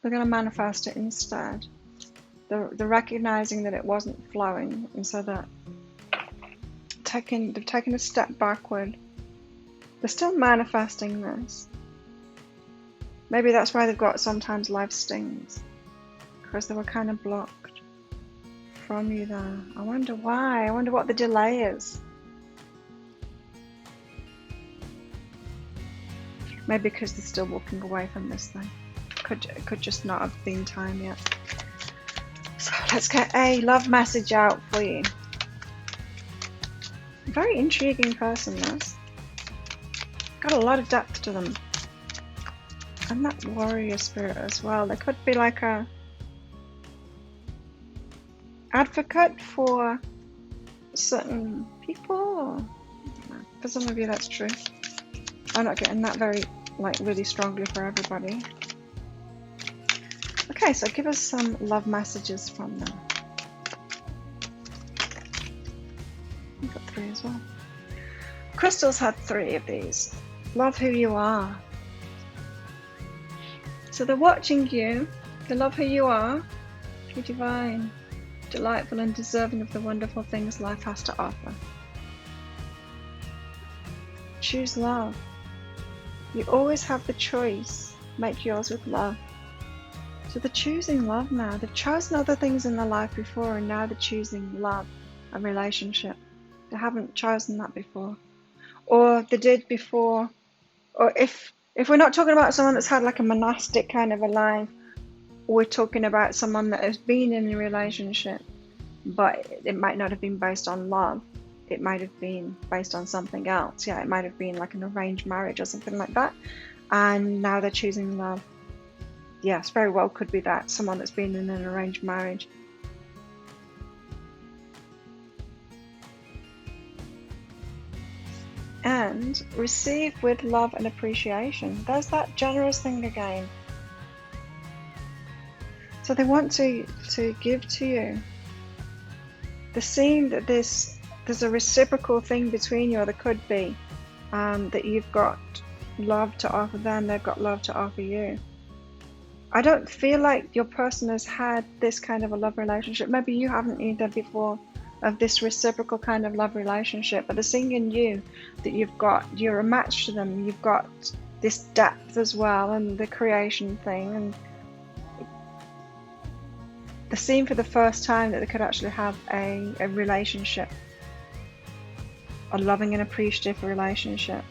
They're going to manifest it instead. They're recognizing that it wasn't flowing, and so that they've taken a step backward. They're still manifesting this. Maybe that's why they've got sometimes life stings, because they were kind of blocked from you there. I wonder why. I wonder what the delay is. Maybe because they're still walking away from this thing. It could just not have been time yet. So let's get a love message out for you. Very intriguing person, this. Got a lot of depth to them. And that warrior spirit as well. They could be like a advocate for certain people. For some of you, that's true. I'm not getting that really strongly for everybody. Okay, so give us some love messages from them. You've got 3 as well. Crystal's had 3 of these. Love who you are. So they're watching you. They love who you are. You're divine, delightful, and deserving of the wonderful things life has to offer. Choose love. You always have the choice. Make yours with love. So they're choosing love now. They've chosen other things in their life before, and now they're choosing love and relationship. They haven't chosen that before. Or they did before. Or if we're not talking about someone that's had like a monastic kind of a life, we're talking about someone that has been in a relationship, but it might not have been based on love. It might have been based on something else. Yeah, it might have been like an arranged marriage or something like that. And now they're choosing love. Yes, very well could be that. Someone that's been in an arranged marriage. And receive with love and appreciation. There's that generous thing again. So So they want to give to you. They're seeing that there's a reciprocal thing between you, or there could be, that you've got love to offer them, they've got love to offer you. I don't feel like your person has had this kind of a love relationship. Maybe you haven't either before, of this reciprocal kind of love relationship, but they're seeing in you that you're a match to them. You've got this depth as well, and the creation thing, and they're seeing for the first time that they could actually have a relationship, a loving and appreciative relationship,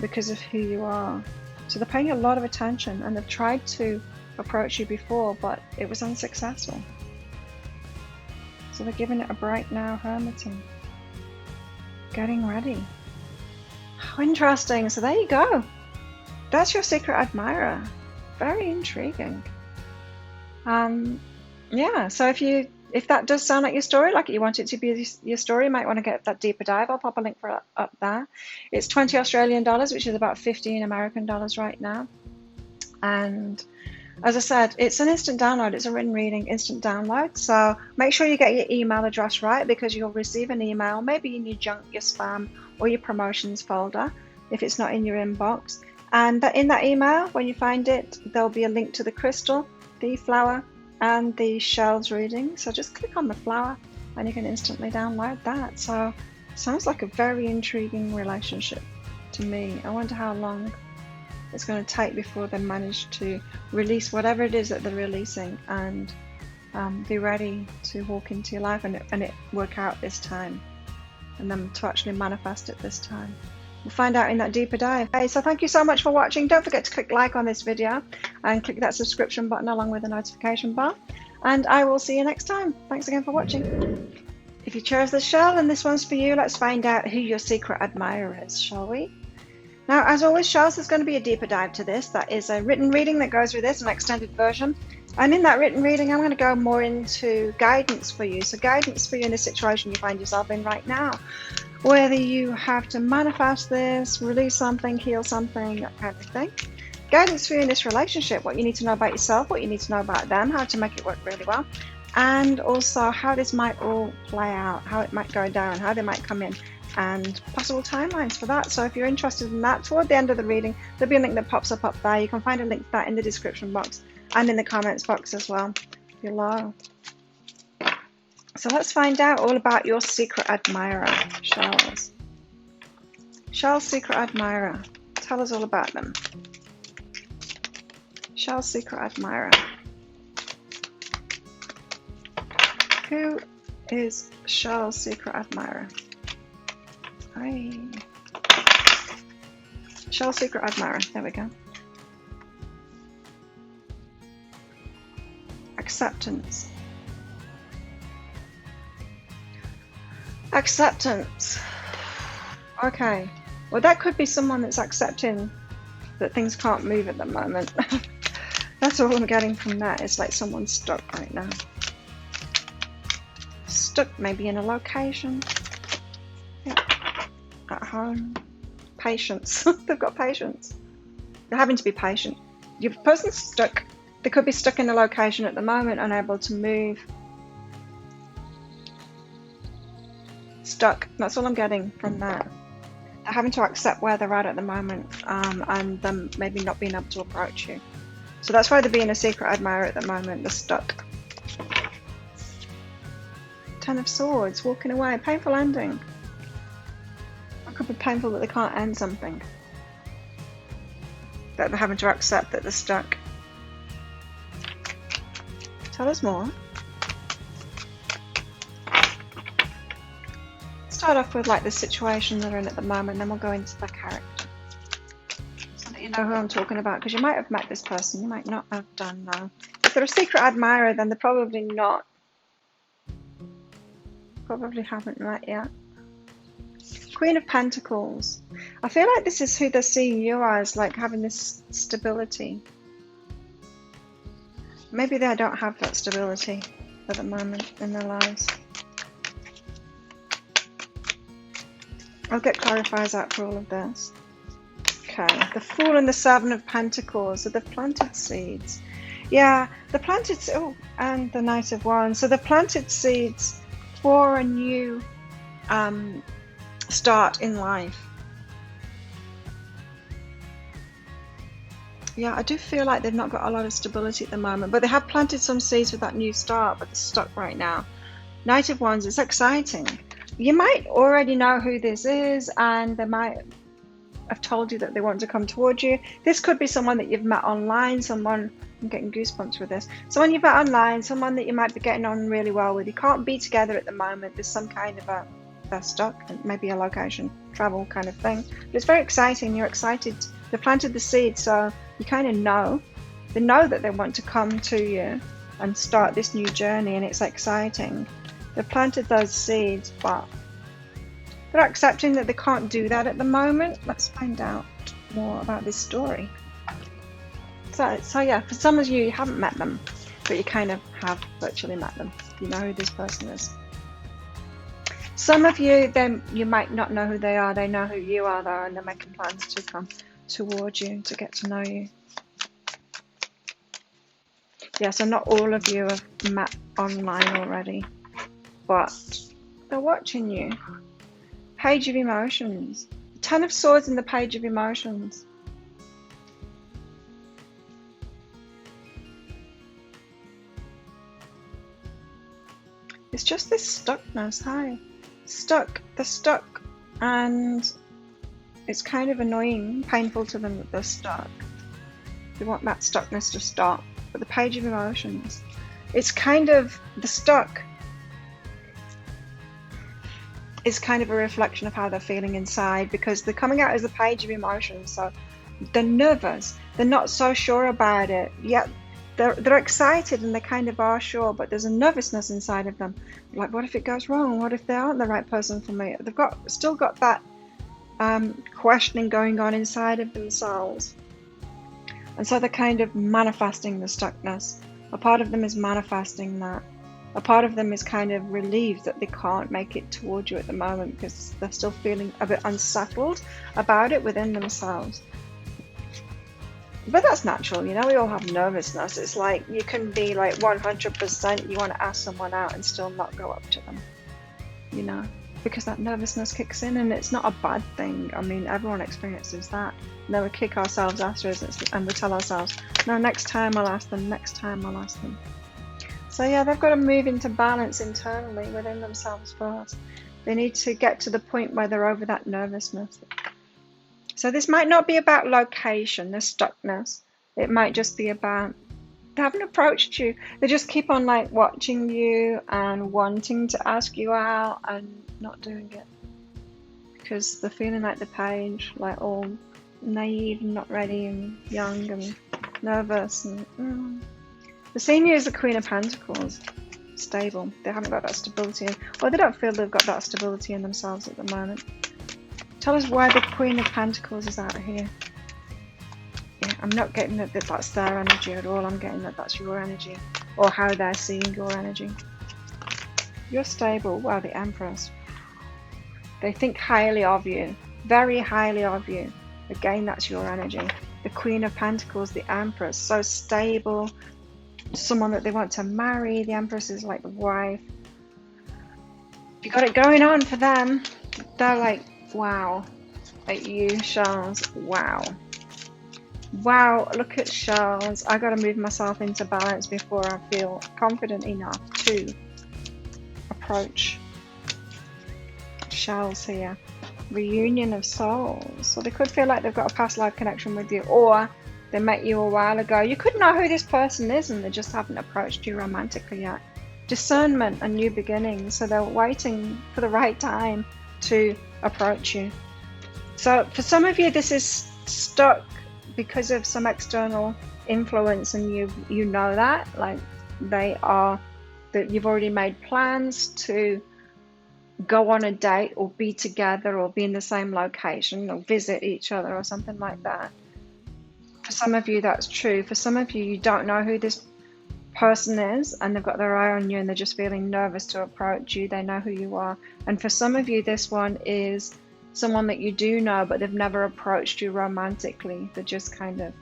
because of who you are. So they're paying a lot of attention, and they've tried to approach you before, but it was unsuccessful. So they're giving it a break now, hermiting, getting ready. How interesting. So there you go. That's your secret admirer. Very intriguing. Yeah, so if that does sound like your story, like you want it to be your story, you might want to get that deeper dive. I'll pop a link for it up there. It's 20 Australian dollars, which is about 15 American dollars right now. And as I said, it's an instant download. It's a written reading, instant download. So make sure you get your email address right, because you'll receive an email, maybe in your junk, your spam, or your promotions folder, if it's not in your inbox. And in that email, when you find it, there'll be a link to the crystal, the flower, and the shells reading. So just click on the flower and you can instantly download that. So sounds like a very intriguing relationship to me. I wonder how long it's going to take before they manage to release whatever it is that they're releasing, and be ready to walk into your life and it work out this time, and them to actually manifest it this time. We'll find out in that deeper dive. Okay, so thank you so much for watching. Don't forget to click like on this video and click that subscription button along with the notification bar, and I will see you next time. Thanks again for watching. If you chose this shell and this one's for you, let's find out who your secret admirer is, shall we? Now, as always, shells, there's going to be a deeper dive to this. That is a written reading that goes with this, an extended version. And in that written reading, I'm going to go more into guidance for you. So guidance for you in the situation you find yourself in right now. Whether you have to manifest this, release something, heal something, that kind of thing. Guidance for you in this relationship, what you need to know about yourself, what you need to know about them, how to make it work really well. And also how this might all play out, how it might go down, how they might come in, and possible timelines for that. So if you're interested in that, toward the end of the reading, there'll be a link that pops up there. You can find a link to that in the description box and in the comments box as well below. So let's find out all about your secret admirer, shells. Shell's secret admirer. Tell us all about them. Shell's secret admirer. Who is Shell's secret admirer? Shell's secret admirer. There we go. Acceptance. Acceptance. Okay. Well, that could be someone that's accepting that things can't move at the moment. That's all I'm getting from that. It's like someone's stuck right now. Stuck maybe in a location. Yeah. At home. Patience. They've got patience. They're having to be patient. Your person's stuck. They could be stuck in a location at the moment, unable to move. Stuck. That's all I'm getting from that. They're having to accept where they're at the moment, and them maybe not being able to approach you. So that's why they're being a secret admirer at the moment. They're stuck. Ten of Swords. Walking away. Painful ending. It could be painful that they can't end something. That they're having to accept that they're stuck. Tell us more. Start off with like the situation they're in at the moment, then we'll go into the character. So that you know who I'm talking about, because you might have met this person, you might not have done though. If they're a secret admirer, then they're probably not. Probably haven't met yet. Queen of Pentacles. I feel like this is who they're seeing you as, like having this stability. Maybe they don't have that stability at the moment in their lives. I'll get clarifiers out for all of this. Okay, the Fool and the Seven of Pentacles. So they've planted seeds. Yeah, the planted, oh, and the Knight of Wands. So the planted seeds for a new start in life. Yeah, I do feel like they've not got a lot of stability at the moment, but they have planted some seeds for that new start, but they're stuck right now. Knight of Wands, it's exciting. You might already know who this is, and they might have told you that they want to come towards you. This could be someone that you've met online, someone, I'm getting goosebumps with this, someone you've met online, someone that you might be getting on really well with. You can't be together at the moment. There's some kind of they're stuck, maybe a location, travel kind of thing. But it's very exciting. You're excited. They planted the seed, so you kind of know. They know that they want to come to you and start this new journey, and it's exciting. They planted those seeds, but they're accepting that they can't do that at the moment. Let's find out more about this story. So yeah, for some of you, you haven't met them, but you kind of have virtually met them. You know who this person is. Some of you, then you might not know who they are. They know who you are, though, and they're making plans to come towards you, to get to know you. Yeah, so not all of you have met online already, but they're watching you. Page of Emotions. 10 of Swords in the Page of Emotions. It's just this stuckness. Hi. Stuck. They're stuck. And it's kind of annoying, painful to them that they're stuck. They want that stuckness to stop. But the Page of Emotions, it's kind of, the stuck is kind of a reflection of how they're feeling inside, because they're coming out as the Page of Emotions. So they're nervous. They're not so sure about it. Yet they're excited and they kind of are sure, but there's a nervousness inside of them. Like, what if it goes wrong? What if they aren't the right person for me? They've still got that questioning going on inside of themselves. And so they're kind of manifesting the stuckness. A part of them is manifesting that. A part of them is kind of relieved that they can't make it towards you at the moment, because they're still feeling a bit unsettled about it within themselves. But that's natural, you know, we all have nervousness. It's like you can be like 100% you want to ask someone out and still not go up to them, you know, because that nervousness kicks in, and it's not a bad thing. I mean, everyone experiences that. And then we kick ourselves afterwards and we tell ourselves, no, next time I'll ask them, next time I'll ask them. So yeah, they've got to move into balance internally within themselves first. They need to get to the point where they're over that nervousness. So this might not be about location, the stuckness. It might just be about they haven't approached you. They just keep on like watching you and wanting to ask you out and not doing it, because they're feeling like the Page, like all naive and not ready and young and nervous. And the same year as the Queen of Pentacles, stable. They haven't got that stability, or they don't feel they've got that stability in themselves at the moment. Tell us why the Queen of Pentacles is out here. Yeah, I'm not getting that that's their energy at all. I'm getting that that's your energy, or how they're seeing your energy. You're stable. Wow, the Empress. They think highly of you, very highly of you. Again, that's your energy. The Queen of Pentacles, the Empress, so stable. Someone that they want to marry. The Empress is like the wife. You got it going on for them. They're like, wow, at you, Charles. Wow. Wow, look at Charles. I got to move myself into balance before I feel confident enough to approach Charles here. Reunion of souls. So they could feel like they've got a past life connection with you, or they met you a while ago. You could know who this person is and they just haven't approached you romantically yet. Discernment and new beginnings. So they're waiting for the right time to approach you. So for some of you, this is stuck because of some external influence, and you know that, like that you've already made plans to go on a date or be together or be in the same location or visit each other or something like that. For some of you, that's true. For some of you, you don't know who this person is and they've got their eye on you and they're just feeling nervous to approach you. They know who you are. And for some of you, this one is someone that you do know, but they've never approached you romantically. They're just kind of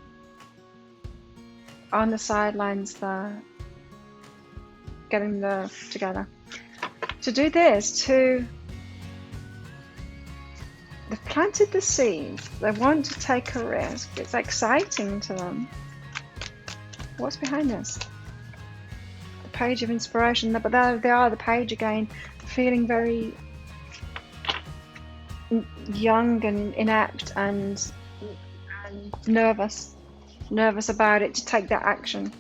on the sidelines there, getting the together. To do this, they've planted the seeds. They want to take a risk. It's exciting to them. What's behind this? The page of inspiration. But there they are, the page again, feeling very young and inept and nervous about it, to take that action.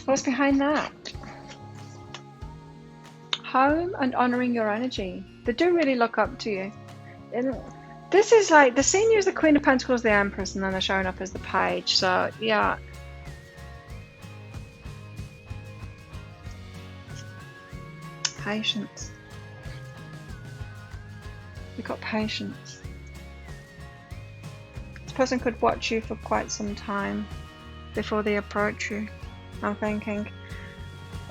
What's behind that? Home and honoring your energy. They do really look up to you. And this is like, they're seeing you as the Queen of Pentacles, the Empress, and then they're showing up as the Page. So yeah. Patience. You've got patience. This person could watch you for quite some time before they approach you, I'm thinking.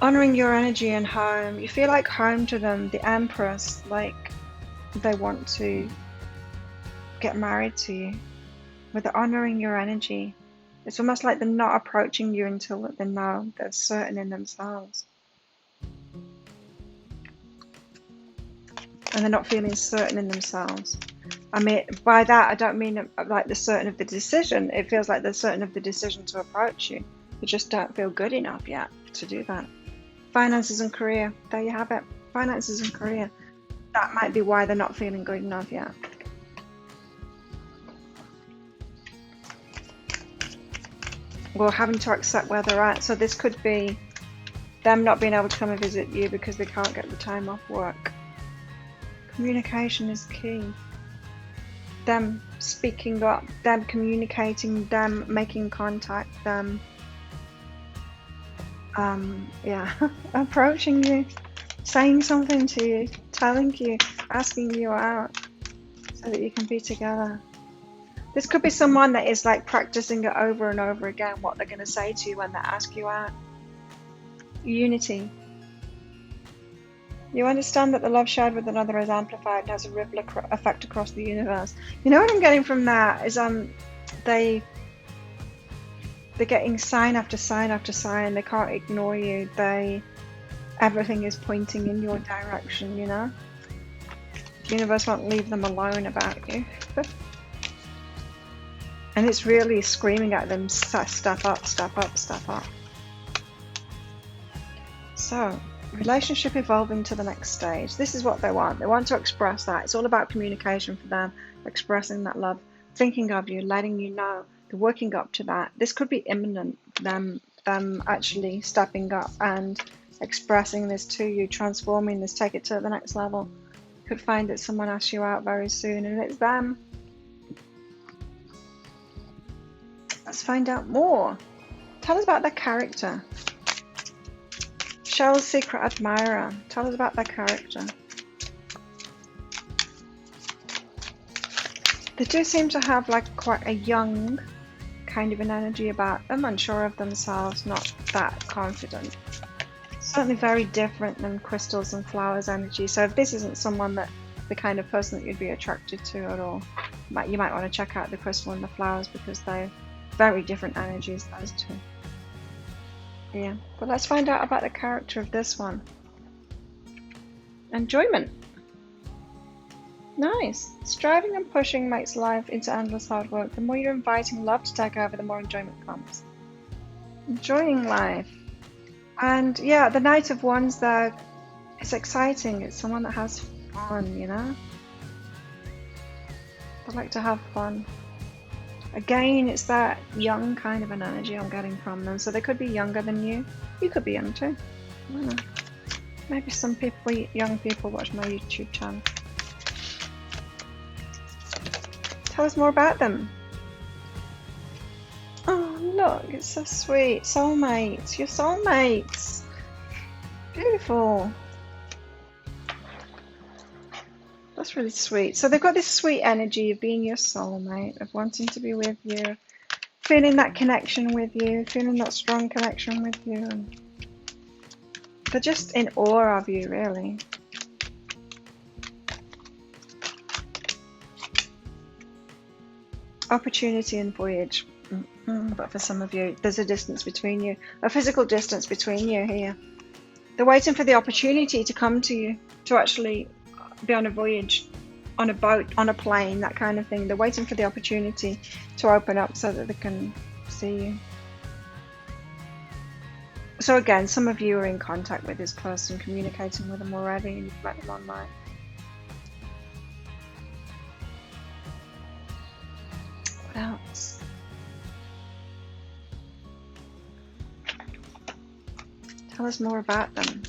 Honoring your energy and home. You feel like home to them, the Empress, like they want to get married to you. With the honoring your energy, it's almost like they're not approaching you until they know they're certain in themselves. And they're not feeling certain in themselves. I mean, by that, I don't mean like they're certain of the decision. It feels like they're certain of the decision to approach you. They just don't feel good enough yet to do that. Finances and career. There you have it. Finances and career. That might be why they're not feeling good enough yet. Or having to accept where they're at. So this could be them not being able to come and visit you because they can't get the time off work. Communication is key. Them speaking up, them communicating, them making contact, them approaching you, saying something to you, telling you, asking you out so that you can be together. This could be someone that is like practicing it over and over again, what they're going to say to you when they ask you out. Unity. You understand that the love shared with another is amplified and has a ripple effect across the universe. You know what I'm getting from that is they're getting sign after sign after sign. They can't ignore you. Everything is pointing in your direction, you know? The universe won't leave them alone about you. And it's really screaming at them, step up, step up, step up. So, relationship evolving to the next stage. This is what they want. They want to express that. It's all about communication for them, expressing that love, thinking of you, letting you know. They're working up to that. This could be imminent, them actually stepping up and expressing this to you, transforming this, take it to the next level. You could find that someone asks you out very soon and it's them. Let's find out more. Tell us about their character. Shell's secret admirer. Tell us about their character. They do seem to have like quite a young kind of an energy about them, unsure of themselves, not that confident. Certainly very different than crystals and flowers energy. So if this isn't someone that the kind of person that you'd be attracted to at all, you might want to check out the crystal and the flowers because they're very different energies, those two. Yeah, but let's find out about the character of this one. Enjoyment. Nice. Striving and pushing makes life into endless hard work. The more you're inviting love to take over, the more enjoyment comes. Enjoying life. And yeah, the Knight of Wands there, it's exciting. It's someone that has fun, you know? They like to have fun. Again, it's that young kind of an energy I'm getting from them. So they could be younger than you. You could be young too. I don't know. Maybe some people, young people, watch my YouTube channel. Tell us more about them. Oh, look, it's so sweet. Soulmates. Your soulmates. Beautiful. That's really sweet. So they've got this sweet energy of being your soulmate, of wanting to be with you, feeling that connection with you, feeling that strong connection with you. And they're just in awe of you, really. opportunity and voyage. But for some of you, there's a distance between you, a physical distance between you here. They're waiting for the opportunity to come to you, to actually be on a voyage, on a boat, on a plane, that kind of thing. They're waiting for the opportunity to open up so that they can see you. So again, some of you are in contact with this person, communicating with them already, and you've met them online. What else? Tell us more about them.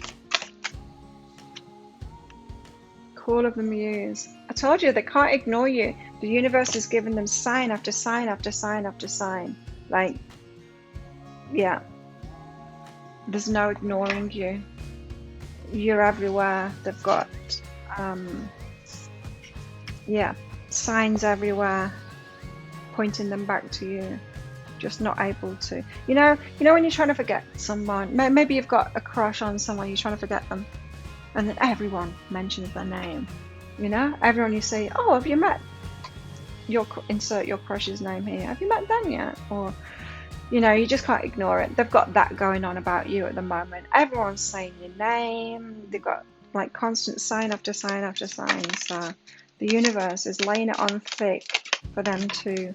Call of the Muse. I told you, they can't ignore you. The universe has given them sign after sign after sign after sign. Like, yeah. There's no ignoring you. You're everywhere. They've got, signs everywhere pointing them back to you. Just not able to. You know when you're trying to forget someone, maybe you've got a crush on someone, you're trying to forget them, and then everyone mentions their name. Everyone you say, oh, have you met insert your crush's name here. Have you met them yet? Or you just can't ignore it. They've got that going on about you at the moment. Everyone's saying your name. They've got like constant sign after sign after sign. So the universe is laying it on thick for them to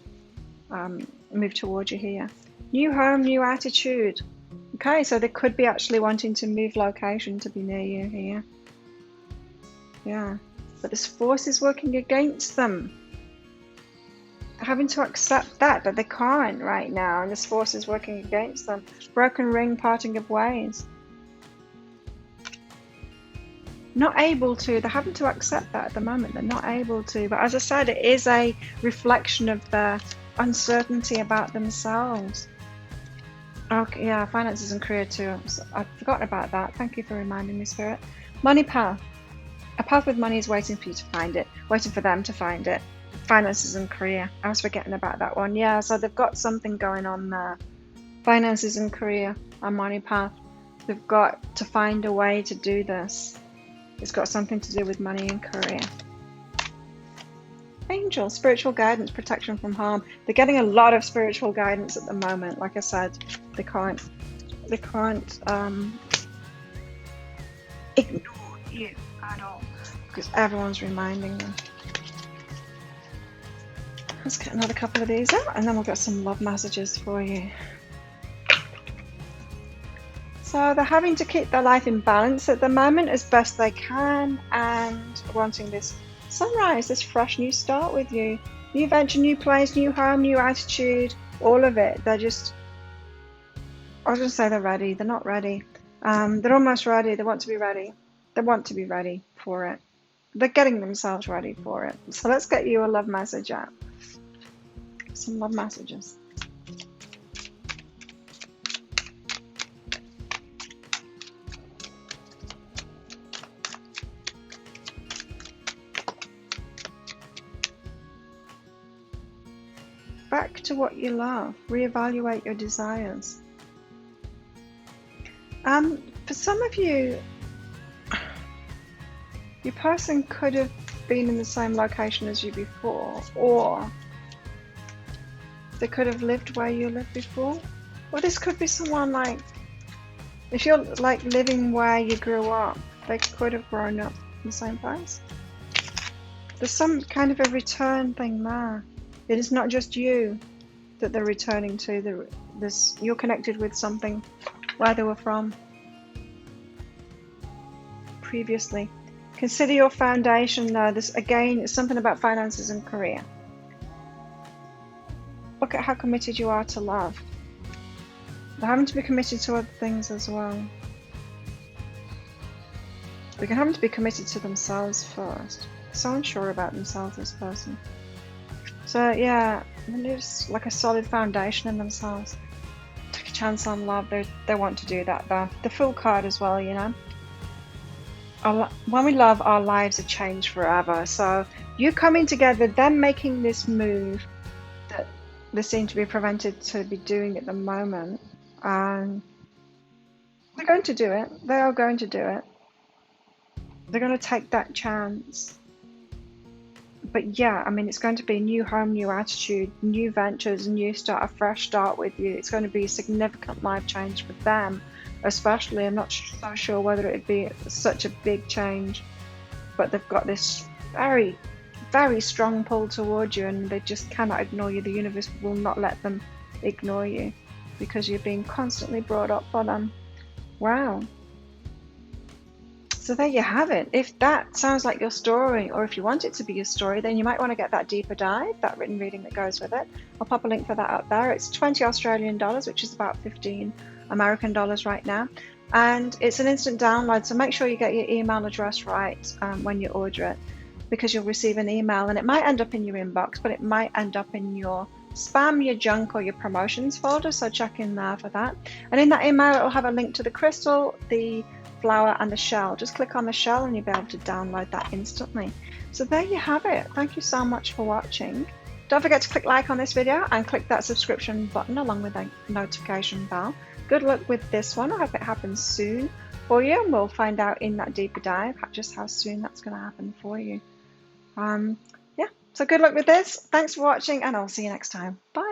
move towards you here. New home, new attitude. Okay, so they could be actually wanting to move location to be near you here. Yeah, but this force is working against them. Having to accept that they can't right now, and this force is working against them. Broken ring, parting of ways. Not able to. They're having to accept that at the moment. They're not able to. But as I said, it is a reflection of their uncertainty about themselves. Okay, yeah, finances and career too. I've forgotten about that. Thank you for reminding me, Spirit. Money path. A path with money is waiting for you to find it. Waiting for them to find it. Finances and career. I was forgetting about that one. Yeah, so they've got something going on there. Finances and career and money path. They've got to find a way to do this. It's got something to do with money and career. Angel, spiritual guidance, protection from harm. They're getting a lot of spiritual guidance at the moment. Like I said, they can't ignore you at all because everyone's reminding them. Let's get another couple of these out, and then we'll get some love messages for you. So they're having to keep their life in balance at the moment as best they can, and wanting this sunrise, this fresh new start with you. New venture, new place, new home, new attitude, all of it. They're just, I was going to say they're ready. They're not ready. They're almost ready. They want to be ready. They want to be ready for it. They're getting themselves ready for it. So let's get you a love message out. Some love messages. Back to what you love. Reevaluate your desires. For some of you, your person could have been in the same location as you before, or they could have lived where you lived before. Or this could be someone like, if you're like living where you grew up, they could have grown up in the same place. There's some kind of a return thing there. It is not just you that they're returning to. You're connected with something where they were from previously. Consider your foundation though. This again is something about finances and career. Look at how committed you are to love. They're having to be committed to other things as well. They're having to be committed to themselves first. So unsure about themselves, this person. So yeah, there's like a solid foundation in themselves. Take a chance on love. They want to do that though. The Fool card as well, you know. When we love, our lives are changed forever. So you coming together, them making this move that they seem to be prevented to be doing at the moment. They're going to do it. They are going to do it. They're going to take that chance. But yeah, I mean, it's going to be a new home, new attitude, new ventures, new start, a fresh start with you. It's going to be a significant life change for them, especially. I'm not so sure whether it'd be such a big change, but they've got this very, very strong pull towards you, and they just cannot ignore you. The universe will not let them ignore you because you're being constantly brought up for them. Wow. So there you have it. If that sounds like your story, or if you want it to be your story, then you might want to get that deeper dive, that written reading that goes with it. I'll pop a link for that up there. It's 20 Australian dollars, which is about 15 American dollars right now. And it's an instant download, so make sure you get your email address right when you order it, because you'll receive an email, and it might end up in your inbox, but it might end up in your spam, your junk, or your promotions folder, so check in there for that. And in that email, it will have a link to the crystal, the flower, and the shell. Just click on the shell and you'll be able to download that instantly. So there you have it. Thank you so much for watching. Don't forget to click like on this video and click that subscription button along with the notification bell. Good luck with this one. I hope it happens soon for you, and we'll find out in that deeper dive just how soon that's going to happen for you. Yeah, so good luck with this. Thanks for watching, and I'll see you next time. Bye.